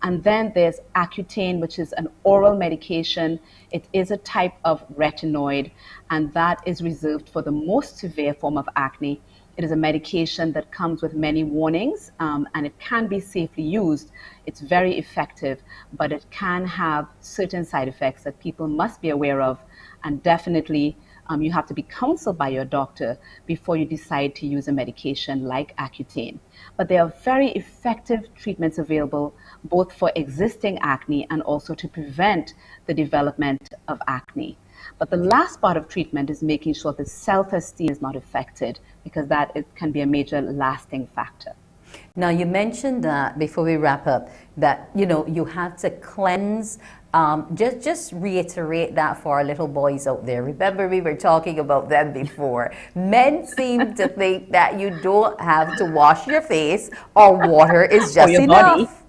[SPEAKER 6] And then there's Accutane, which is an oral medication. It is a type of retinoid, and that is reserved for the most severe form of acne. It is a medication that comes with many warnings, and it can be safely used. It's very effective, but it can have certain side effects that people must be aware of, and definitely you have to be counseled by your doctor before you decide to use a medication like Accutane. But there are very effective treatments available both for existing acne and also to prevent the development of acne. But the last part of treatment is making sure that self-esteem is not affected, because that it can be a major lasting factor.
[SPEAKER 11] Now, you mentioned that before we wrap up, that you have to cleanse. Just reiterate that for our little boys out there. Remember, we were talking about them before. Men seem to think that you don't have to wash your face or water is just enough.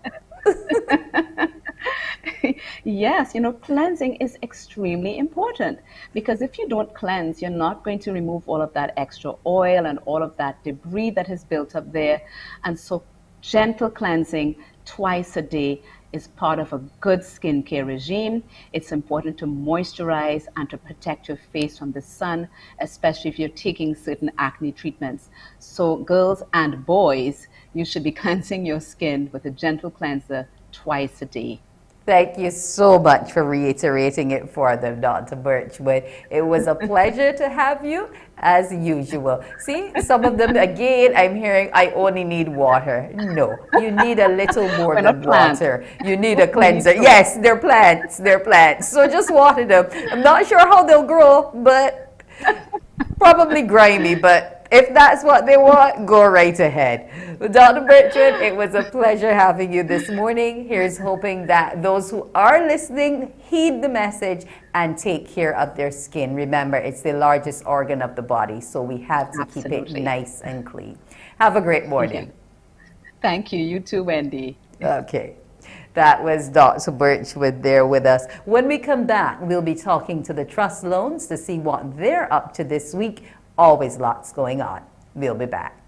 [SPEAKER 6] Yes, cleansing is extremely important, because if you don't cleanse, you're not going to remove all of that extra oil and all of that debris that has built up there. And so gentle cleansing twice a day is part of a good skincare regime. It's important to moisturize and to protect your face from the sun, especially if you're taking certain acne treatments. So girls and boys, you should be cleansing your skin with a gentle cleanser twice a day.
[SPEAKER 11] Thank you so much for reiterating it for them, Dr. Birchwood. It was a pleasure to have you, as usual. See, some of them, again, I'm hearing, I only need water. No, you need a little more than water. You need a cleanser. Yes, they're plants. They're plants. So just water them. I'm not sure how they'll grow, but probably grimy, but if that's what they want, go right ahead. Well, Dr. Birchwood, it was a pleasure having you this morning. Here's hoping that those who are listening heed the message and take care of their skin. Remember, it's the largest organ of the body, so we have to keep it nice and clean. Have a great morning.
[SPEAKER 6] Thank you. You too, Wendy.
[SPEAKER 11] Okay. That was Dr. Birchwood there with us. When we come back, we'll be talking to the trust loans to see what they're up to this week. Always lots going on. We'll be back.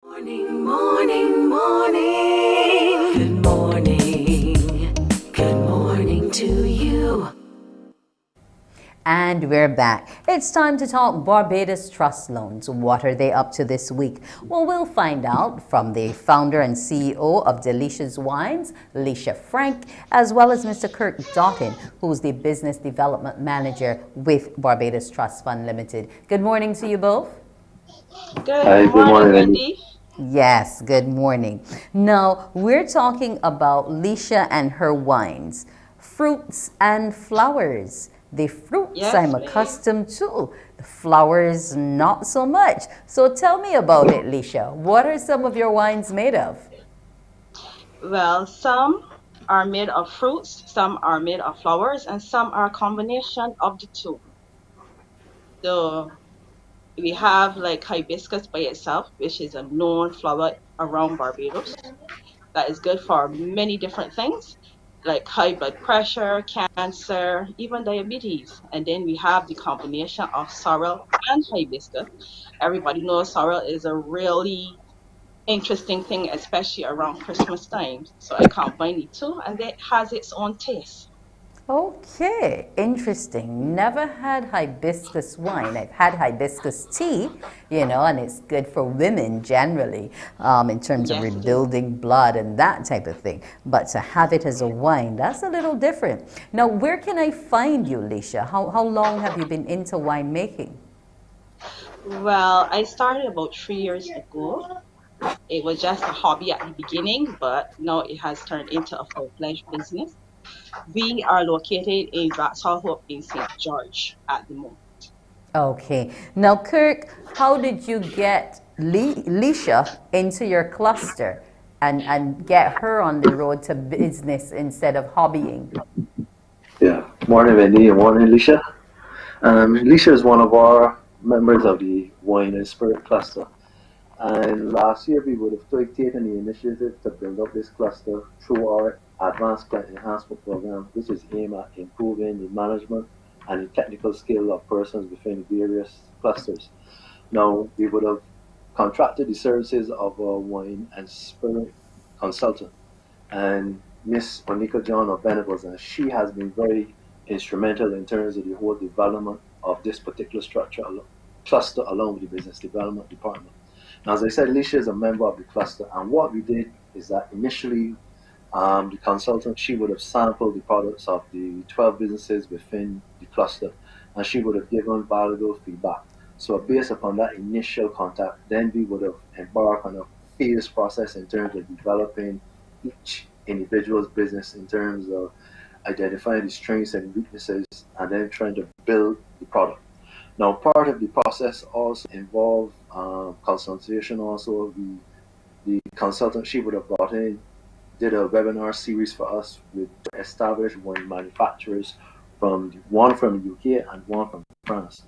[SPEAKER 20] Morning, morning, morning. Good morning. Good morning to you.
[SPEAKER 11] And we're back. It's time to talk Barbados Trust Loans. What are they up to this week? Well, we'll find out from the founder and CEO of Delicious Wines, Alicia Frank, as well as Mr. Kirk Doughton, who's the Business Development Manager with Barbados Trust Fund Limited. Good morning to you both.
[SPEAKER 7] Good morning, Wendy.
[SPEAKER 11] Yes, good morning. Now, we're talking about Alicia and her wines, fruits and flowers. The fruits I'm accustomed to, the flowers not so much. So tell me about it, Alicia. What are some of your wines made of?
[SPEAKER 7] Well, some are made of fruits, some are made of flowers, and some are a combination of the two. So we have like hibiscus by itself, which is a known flower around Barbados that is good for many different things. like high blood pressure, cancer, even diabetes. And then we have the combination of sorrel and hibiscus. Everybody knows sorrel is a really interesting thing, especially around Christmas time. So I combine the two, and it has its own taste.
[SPEAKER 11] Okay, interesting. Never had hibiscus wine. I've had hibiscus tea, and it's good for women generally in terms of
[SPEAKER 7] Yes, it is.
[SPEAKER 11] rebuilding blood and that type of thing. But to have it as a wine, that's a little different. Now, where can I find you, Leisha? How long have you been into winemaking?
[SPEAKER 7] Well, I started about 3 years ago. It was just a hobby at the beginning, but now it has turned into a full-fledged business. We are located in Vauxhall Hope in St. George at the moment.
[SPEAKER 11] Okay. Now, Kirk, how did you get Leisha into your cluster and get her on the road to business instead of hobbying?
[SPEAKER 8] Yeah. Morning, Wendy, and morning, Alicia. Alicia is one of our members of the Wine and Spirit cluster. And last year, we would have taken the initiative to build up this cluster through our Advanced Client Enhancement Program, which is aimed at improving the management and the technical skill of persons within the various clusters. Now, we would have contracted the services of a wine and spirit consultant, and Miss Monica John of Venables, and she has been very instrumental in terms of the whole development of this particular cluster along with the business development department. Now, as I said, Alicia is a member of the cluster, and what we did is that initially the consultant, she would have sampled the products of the 12 businesses within the cluster, and she would have given valuable feedback. So based upon that initial contact, then we would have embarked on a phased process in terms of developing each individual's business in terms of identifying the strengths and weaknesses and then trying to build the product. Now, part of the process also involved consultation. Also, the consultant she would have brought in did a webinar series for us with established wine manufacturers one from the UK and one from France.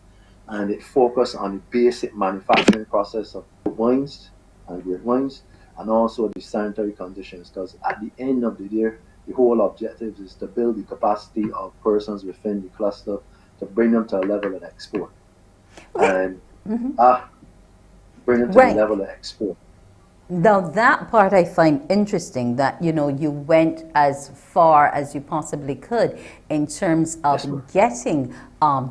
[SPEAKER 8] And it focused on the basic manufacturing process of wines and great wines, and also the sanitary conditions, because at the end of the day, the whole objective is to build the capacity of persons within the cluster to bring them to a level of export. And bring them to the level of export.
[SPEAKER 11] Now, that part I find interesting, that you went as far as you possibly could in terms of getting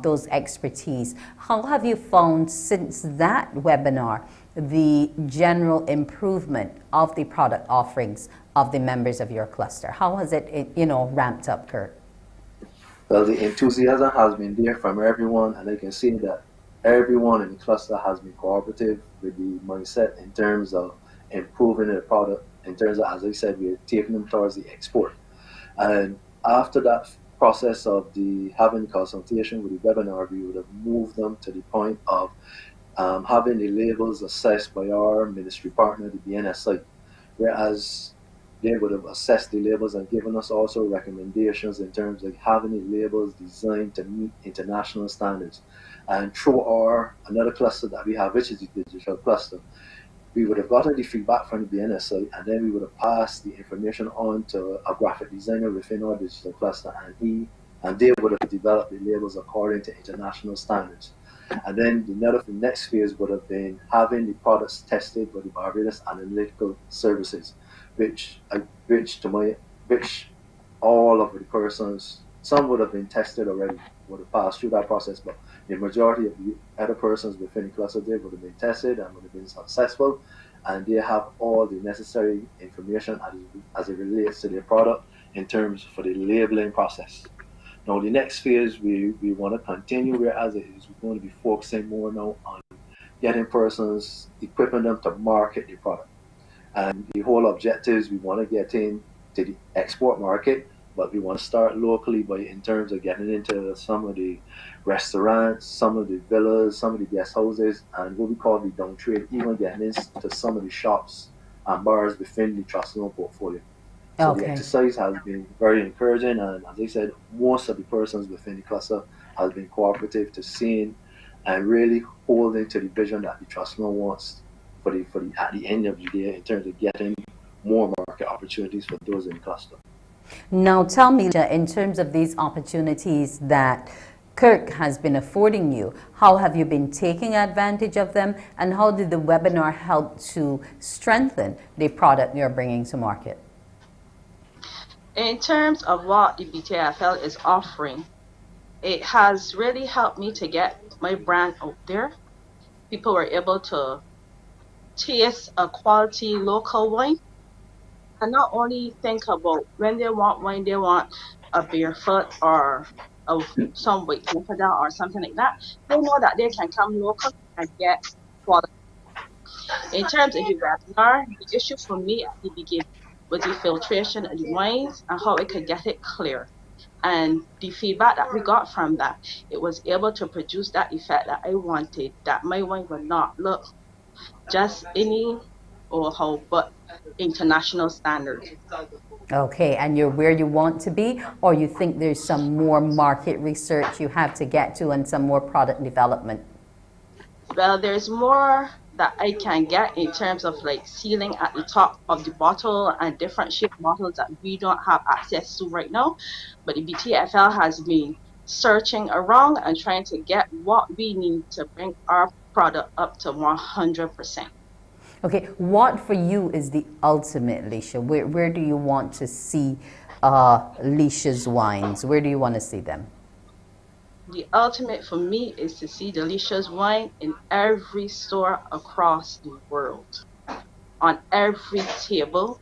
[SPEAKER 11] those expertise. How have you found since that webinar the general improvement of the product offerings of the members of your cluster? How has it ramped up, Kurt?
[SPEAKER 8] Well, the enthusiasm has been there from everyone, and I can see that everyone in the cluster has been cooperative with the mindset in terms of improving the product, in terms of, as I said, we're taking them towards the export. And after that process of having the consultation with the webinar, we would have moved them to the point of having the labels assessed by our ministry partner, the BNSI, whereas they would have assessed the labels and given us also recommendations in terms of having the labels designed to meet international standards. And through another cluster that we have, which is the digital cluster, we would have gotten the feedback from the BNSI, and then we would have passed the information on to a graphic designer within our digital cluster, and they would have developed the labels according to international standards. And then the next phase would have been having the products tested by the Barbados Analytical Services, which all of the persons, some would have been tested already, would have passed through that process, but the majority of the other persons within the cluster there would have been tested and would have been successful, and they have all the necessary information as it relates to their product in terms for the labeling process. Now, the next phase we want to continue, whereas it is we're going to be focusing more now on getting persons, equipping them to market the product. And the whole objective is we want to get into the export market, but we want to start locally in terms of getting into some of the restaurants, some of the villas, some of the guest houses, and what we call the down trade, even getting into some of the shops and bars within the Trust Loan portfolio. So the exercise has been very encouraging, and as I said, most of the persons within the cluster has been cooperative to seeing and really holding to the vision that the Trust Loan wants for at the end of the day in terms of getting more market opportunities for those in the cluster.
[SPEAKER 11] Now tell me, in terms of these opportunities that Kirk has been affording you, how have you been taking advantage of them, and how did the webinar help to strengthen the product you're bringing to market?
[SPEAKER 7] In terms of what the BTFL is offering, it has really helped me to get my brand out there. People were able to taste a quality local wine and not only think about when they want wine, they want a barefoot or some white infidel or something like that. They know that they can come local and get quality. In terms of the webinar, the issue for me at the beginning was the filtration of the wines and how I could get it clear. And the feedback that we got from that, it was able to produce that effect that I wanted, that my wine would not look just any or how, but international standards.
[SPEAKER 11] Okay, and you're where you want to be, or you think there's some more market research you have to get to and some more product development?
[SPEAKER 7] Well, there's more that I can get in terms of like sealing at the top of the bottle and different shaped bottles that we don't have access to right now. But the BTFL has been searching around and trying to get what we need to bring our product up to 100%.
[SPEAKER 11] Okay, what for you is the ultimate, Leisha? Where do you want to see Leisha's wines? Where do you want to see them?
[SPEAKER 7] The ultimate for me is to see Delicia's wine in every store across the world. On every table,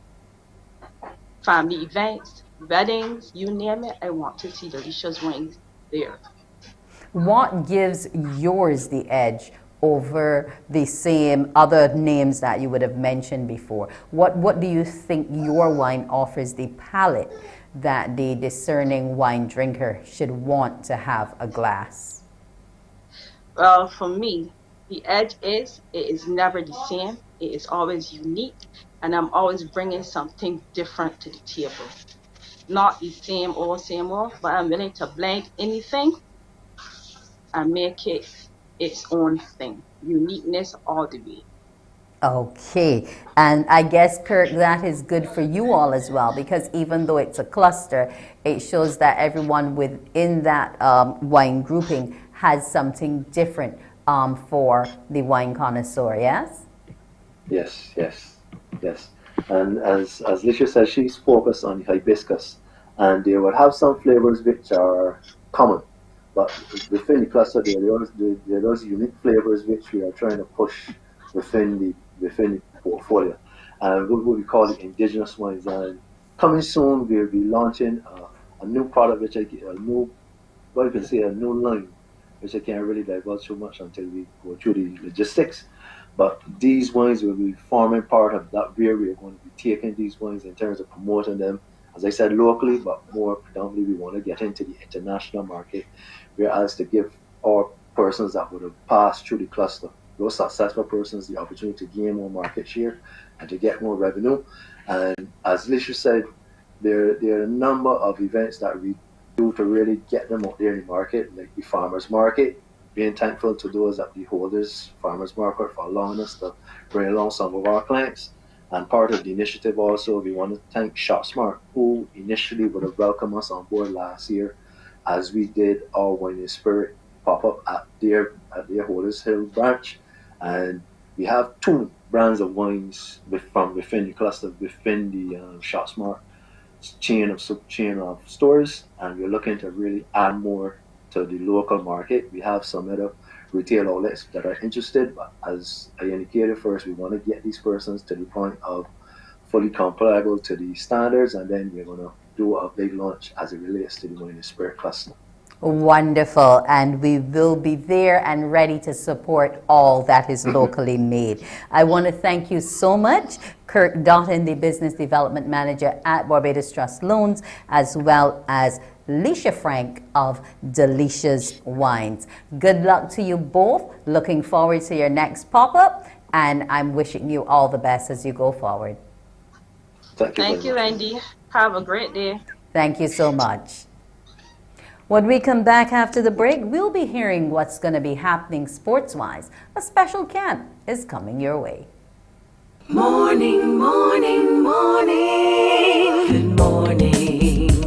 [SPEAKER 7] family events, weddings, you name it, I want to see Delicia's wines there.
[SPEAKER 11] What gives yours the edge over the same other names that you would have mentioned before? What do you think your wine offers the palate that the discerning wine drinker should want to have a glass?
[SPEAKER 7] Well, for me, the edge is, it is never the same. It is always unique, and I'm always bringing something different to the table. Not the same old, but I'm willing to blend anything and make it its own thing. Uniqueness all the way.
[SPEAKER 11] Okay, and I guess, Kirk, that is good for you all as well, because even though it's a cluster, it shows that everyone within that wine grouping has something different for the wine connoisseur, yes?
[SPEAKER 8] Yes, yes, yes. And as Lisha said, she's focused on the hibiscus, and they will have some flavors which are common, but within the cluster, there are those unique flavors which we are trying to push within the portfolio, and what we call the indigenous wines. And coming soon, we'll be launching a new product, which a new line, which I can't really divulge too much until we go through the logistics. But these wines will be forming part of that, where we are going to be taking these wines in terms of promoting them, as I said, locally, but more predominantly we want to get into the international market, whereas to give our persons that would have passed through the cluster, those successful persons, the opportunity to gain more market share and to get more revenue. And as Lisha said, there are a number of events that we do to really get them out there in the market, like the farmers market. Being thankful to those at the Holders Farmers Market for allowing us to bring along some of our clients. And part of the initiative also, we want to thank ShopSmart, who initially would have welcomed us on board last year as we did our Wine and Spirit pop-up at their Holders Hill branch. And we have 2 brands of wines from within the cluster, within the ShopSmart chain of stores, and we're looking to really add more to the local market. We have some other retail outlets that are interested, but as I indicated first, we want to get these persons to the point of fully compliable to the standards, and then we're going to do a big launch as it relates to the Wine and Spirit cluster.
[SPEAKER 11] Wonderful, and we will be there and ready to support all that is locally made. I want to thank you so much, Kirk Doughton, the Business Development Manager at Barbados Trust Loans, as well as Leisha Frank of Delicia's Wines. Good luck to you both. Looking forward to your next pop-up, and I'm wishing you all the best as you go forward.
[SPEAKER 7] Thank you, Wendy. Have a great day.
[SPEAKER 11] Thank you so much. When we come back after the break, we'll be hearing what's going to be happening sports-wise. A special camp is coming your way.
[SPEAKER 20] Morning, morning, morning. Good morning.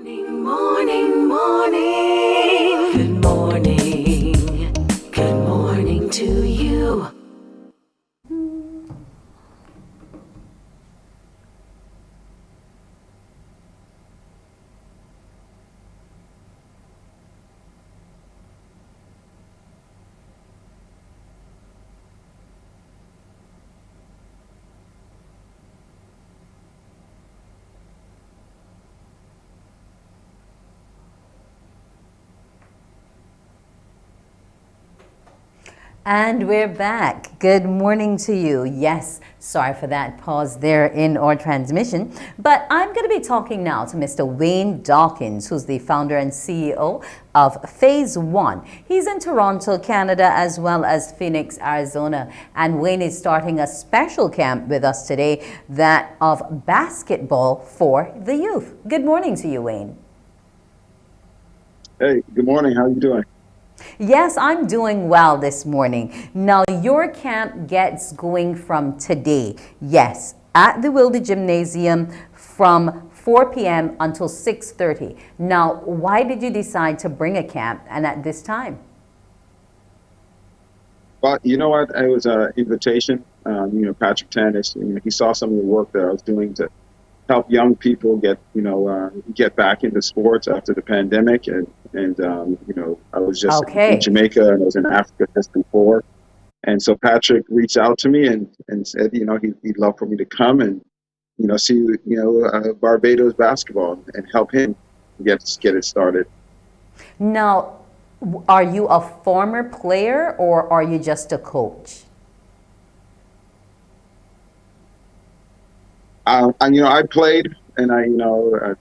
[SPEAKER 20] Morning, morning. Good morning. Good morning to you.
[SPEAKER 11] And we're back. Good morning to you. Yes, sorry for that pause there in our transmission. But I'm going to be talking now to Mr. Wayne Dawkins, who's the founder and CEO of Phase 1. He's in Toronto, Canada, as well as Phoenix, Arizona. And Wayne is starting a special camp with us today, that of basketball for the youth. Good morning to you, Wayne.
[SPEAKER 9] Hey, good morning. How are you doing?
[SPEAKER 11] Yes, I'm doing well this morning. Now, your camp gets going from today. Yes, at the Wilde Gymnasium from 4 p.m. until 6:30. Now, why did you decide to bring a camp and at this time?
[SPEAKER 9] Well, you know what? It was an invitation. Patrick Tanis, he saw some of the work that I was doing to help young people get back into sports after the pandemic, and I was just in Jamaica and I was in Africa just before, and so Patrick reached out to me and said he'd love for me to come and see Barbados basketball and help him get it started.
[SPEAKER 11] Now, are you a former player or are you just a coach?
[SPEAKER 9] I played, and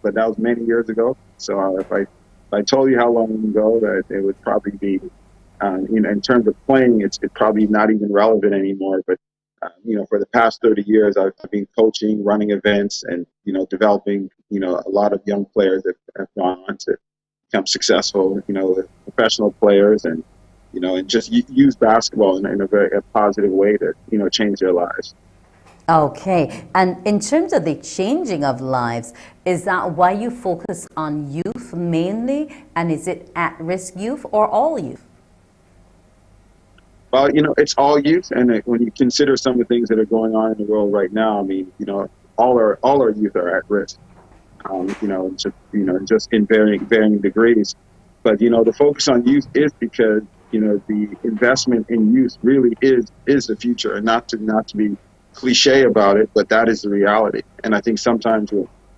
[SPEAKER 9] but that was many years ago. So if I told you how long ago, that it would probably be, in terms of playing, it's probably not even relevant anymore. But for the past 30 years, I've been coaching, running events, and developing a lot of young players that have gone on to become successful, professional players, and and just use basketball in a very positive way to change their lives.
[SPEAKER 11] Okay, and in terms of the changing of lives, is that why you focus on youth mainly, and is it at-risk youth or all youth?
[SPEAKER 9] Well, it's all youth, and when you consider some of the things that are going on in the world right now, I mean, all our youth are at risk, just in varying degrees. But the focus on youth is because the investment in youth really is the future, and not to be cliche about it, but that is the reality. And I think sometimes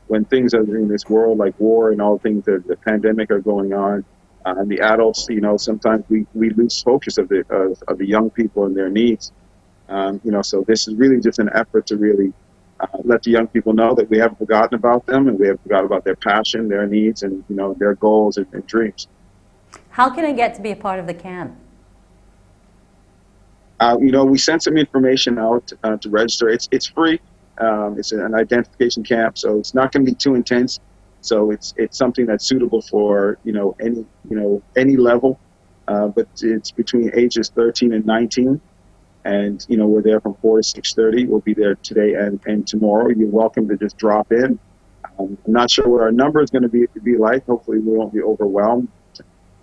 [SPEAKER 9] when things are in this world, like war and all things that the pandemic are going on, and the adults, sometimes we lose focus of the young people and their needs. So this is really just an effort to really let the young people know that we haven't forgotten about them, and we haven't forgotten about their passion, their needs, and their goals and dreams.
[SPEAKER 11] How can I get to be a part of the camp?
[SPEAKER 9] We sent some information out to register. It's free. It's an identification camp, so it's not going to be too intense. So it's something that's suitable for any level, but it's between ages 13 and 19, and we're there from 4 to 6:30. We'll be there today and tomorrow. You're welcome to just drop in. I'm not sure what our number is going to be like. Hopefully, we won't be overwhelmed.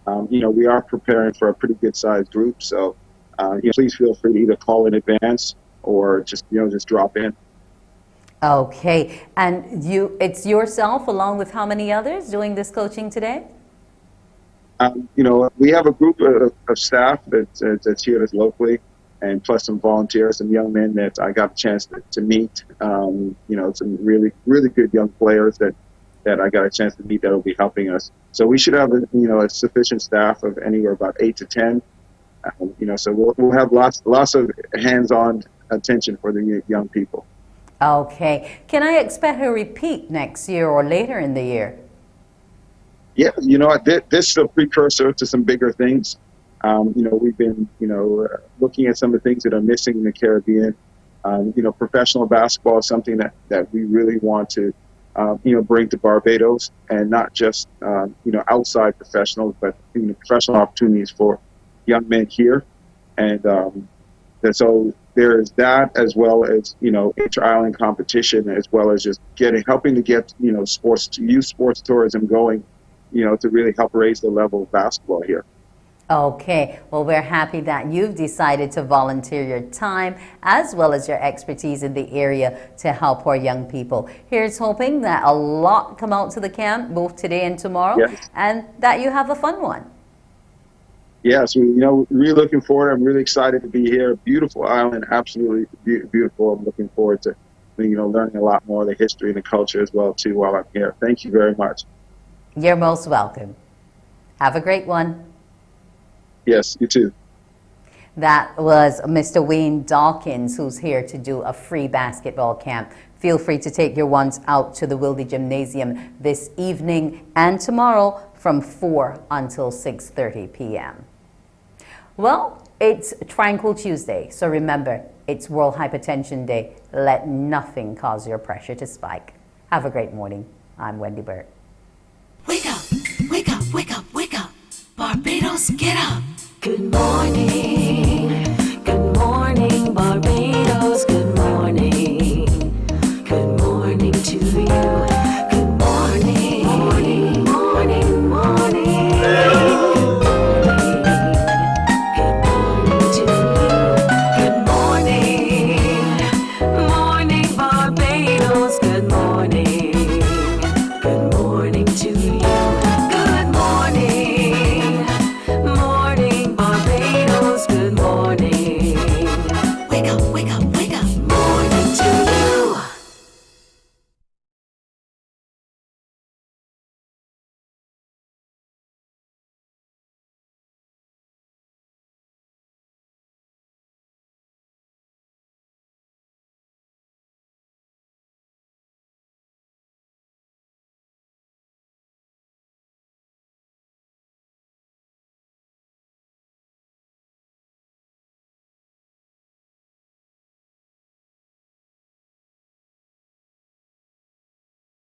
[SPEAKER 9] We are preparing for a pretty good sized group, so. Please feel free to either call in advance or just drop in.
[SPEAKER 11] Okay, and it's yourself along with how many others doing this coaching today?
[SPEAKER 9] We have a group of staff that's here locally, and plus some volunteers, some young men that I got a chance to meet. Some really good young players that I got a chance to meet that will be helping us. So we should have a sufficient staff of anywhere about 8 to 10. So we'll have lots of hands-on attention for the young people.
[SPEAKER 11] Okay. Can I expect a repeat next year or later in the year?
[SPEAKER 9] Yeah, this is a precursor to some bigger things. We've been, looking at some of the things that are missing in the Caribbean. Professional basketball is something that we really want to, bring to Barbados, and not just, outside professionals, but professional opportunities for young men here. And so there's that, as well as, you know, inter-island competition, as well as just helping to get, you know, youth sports tourism going, you know, to really help raise the level of basketball here.
[SPEAKER 11] Okay, well, we're happy that you've decided to volunteer your time as well as your expertise in the area to help our young people. Here's hoping that a lot come out to the camp both today and tomorrow,
[SPEAKER 9] yes,
[SPEAKER 11] and that you have a fun one.
[SPEAKER 9] Yes, you know, really looking forward. I'm really excited to be here. Beautiful island, absolutely beautiful. I'm looking forward to, you know, learning a lot more of the history and the culture as well too while I'm here. Thank you very much.
[SPEAKER 11] You're most welcome. Have a great one.
[SPEAKER 9] Yes, you too.
[SPEAKER 11] That was Mr. Wayne Dawkins, who's here to do a free basketball camp. Feel free to take your ones out to the Wilde Gymnasium this evening and tomorrow from 4 until 6:30 p.m. Well, it's Tranquil Tuesday, so remember, it's World Hypertension Day. Let nothing cause your pressure to spike. Have a great morning. I'm Wendy Burt.
[SPEAKER 20] Wake up.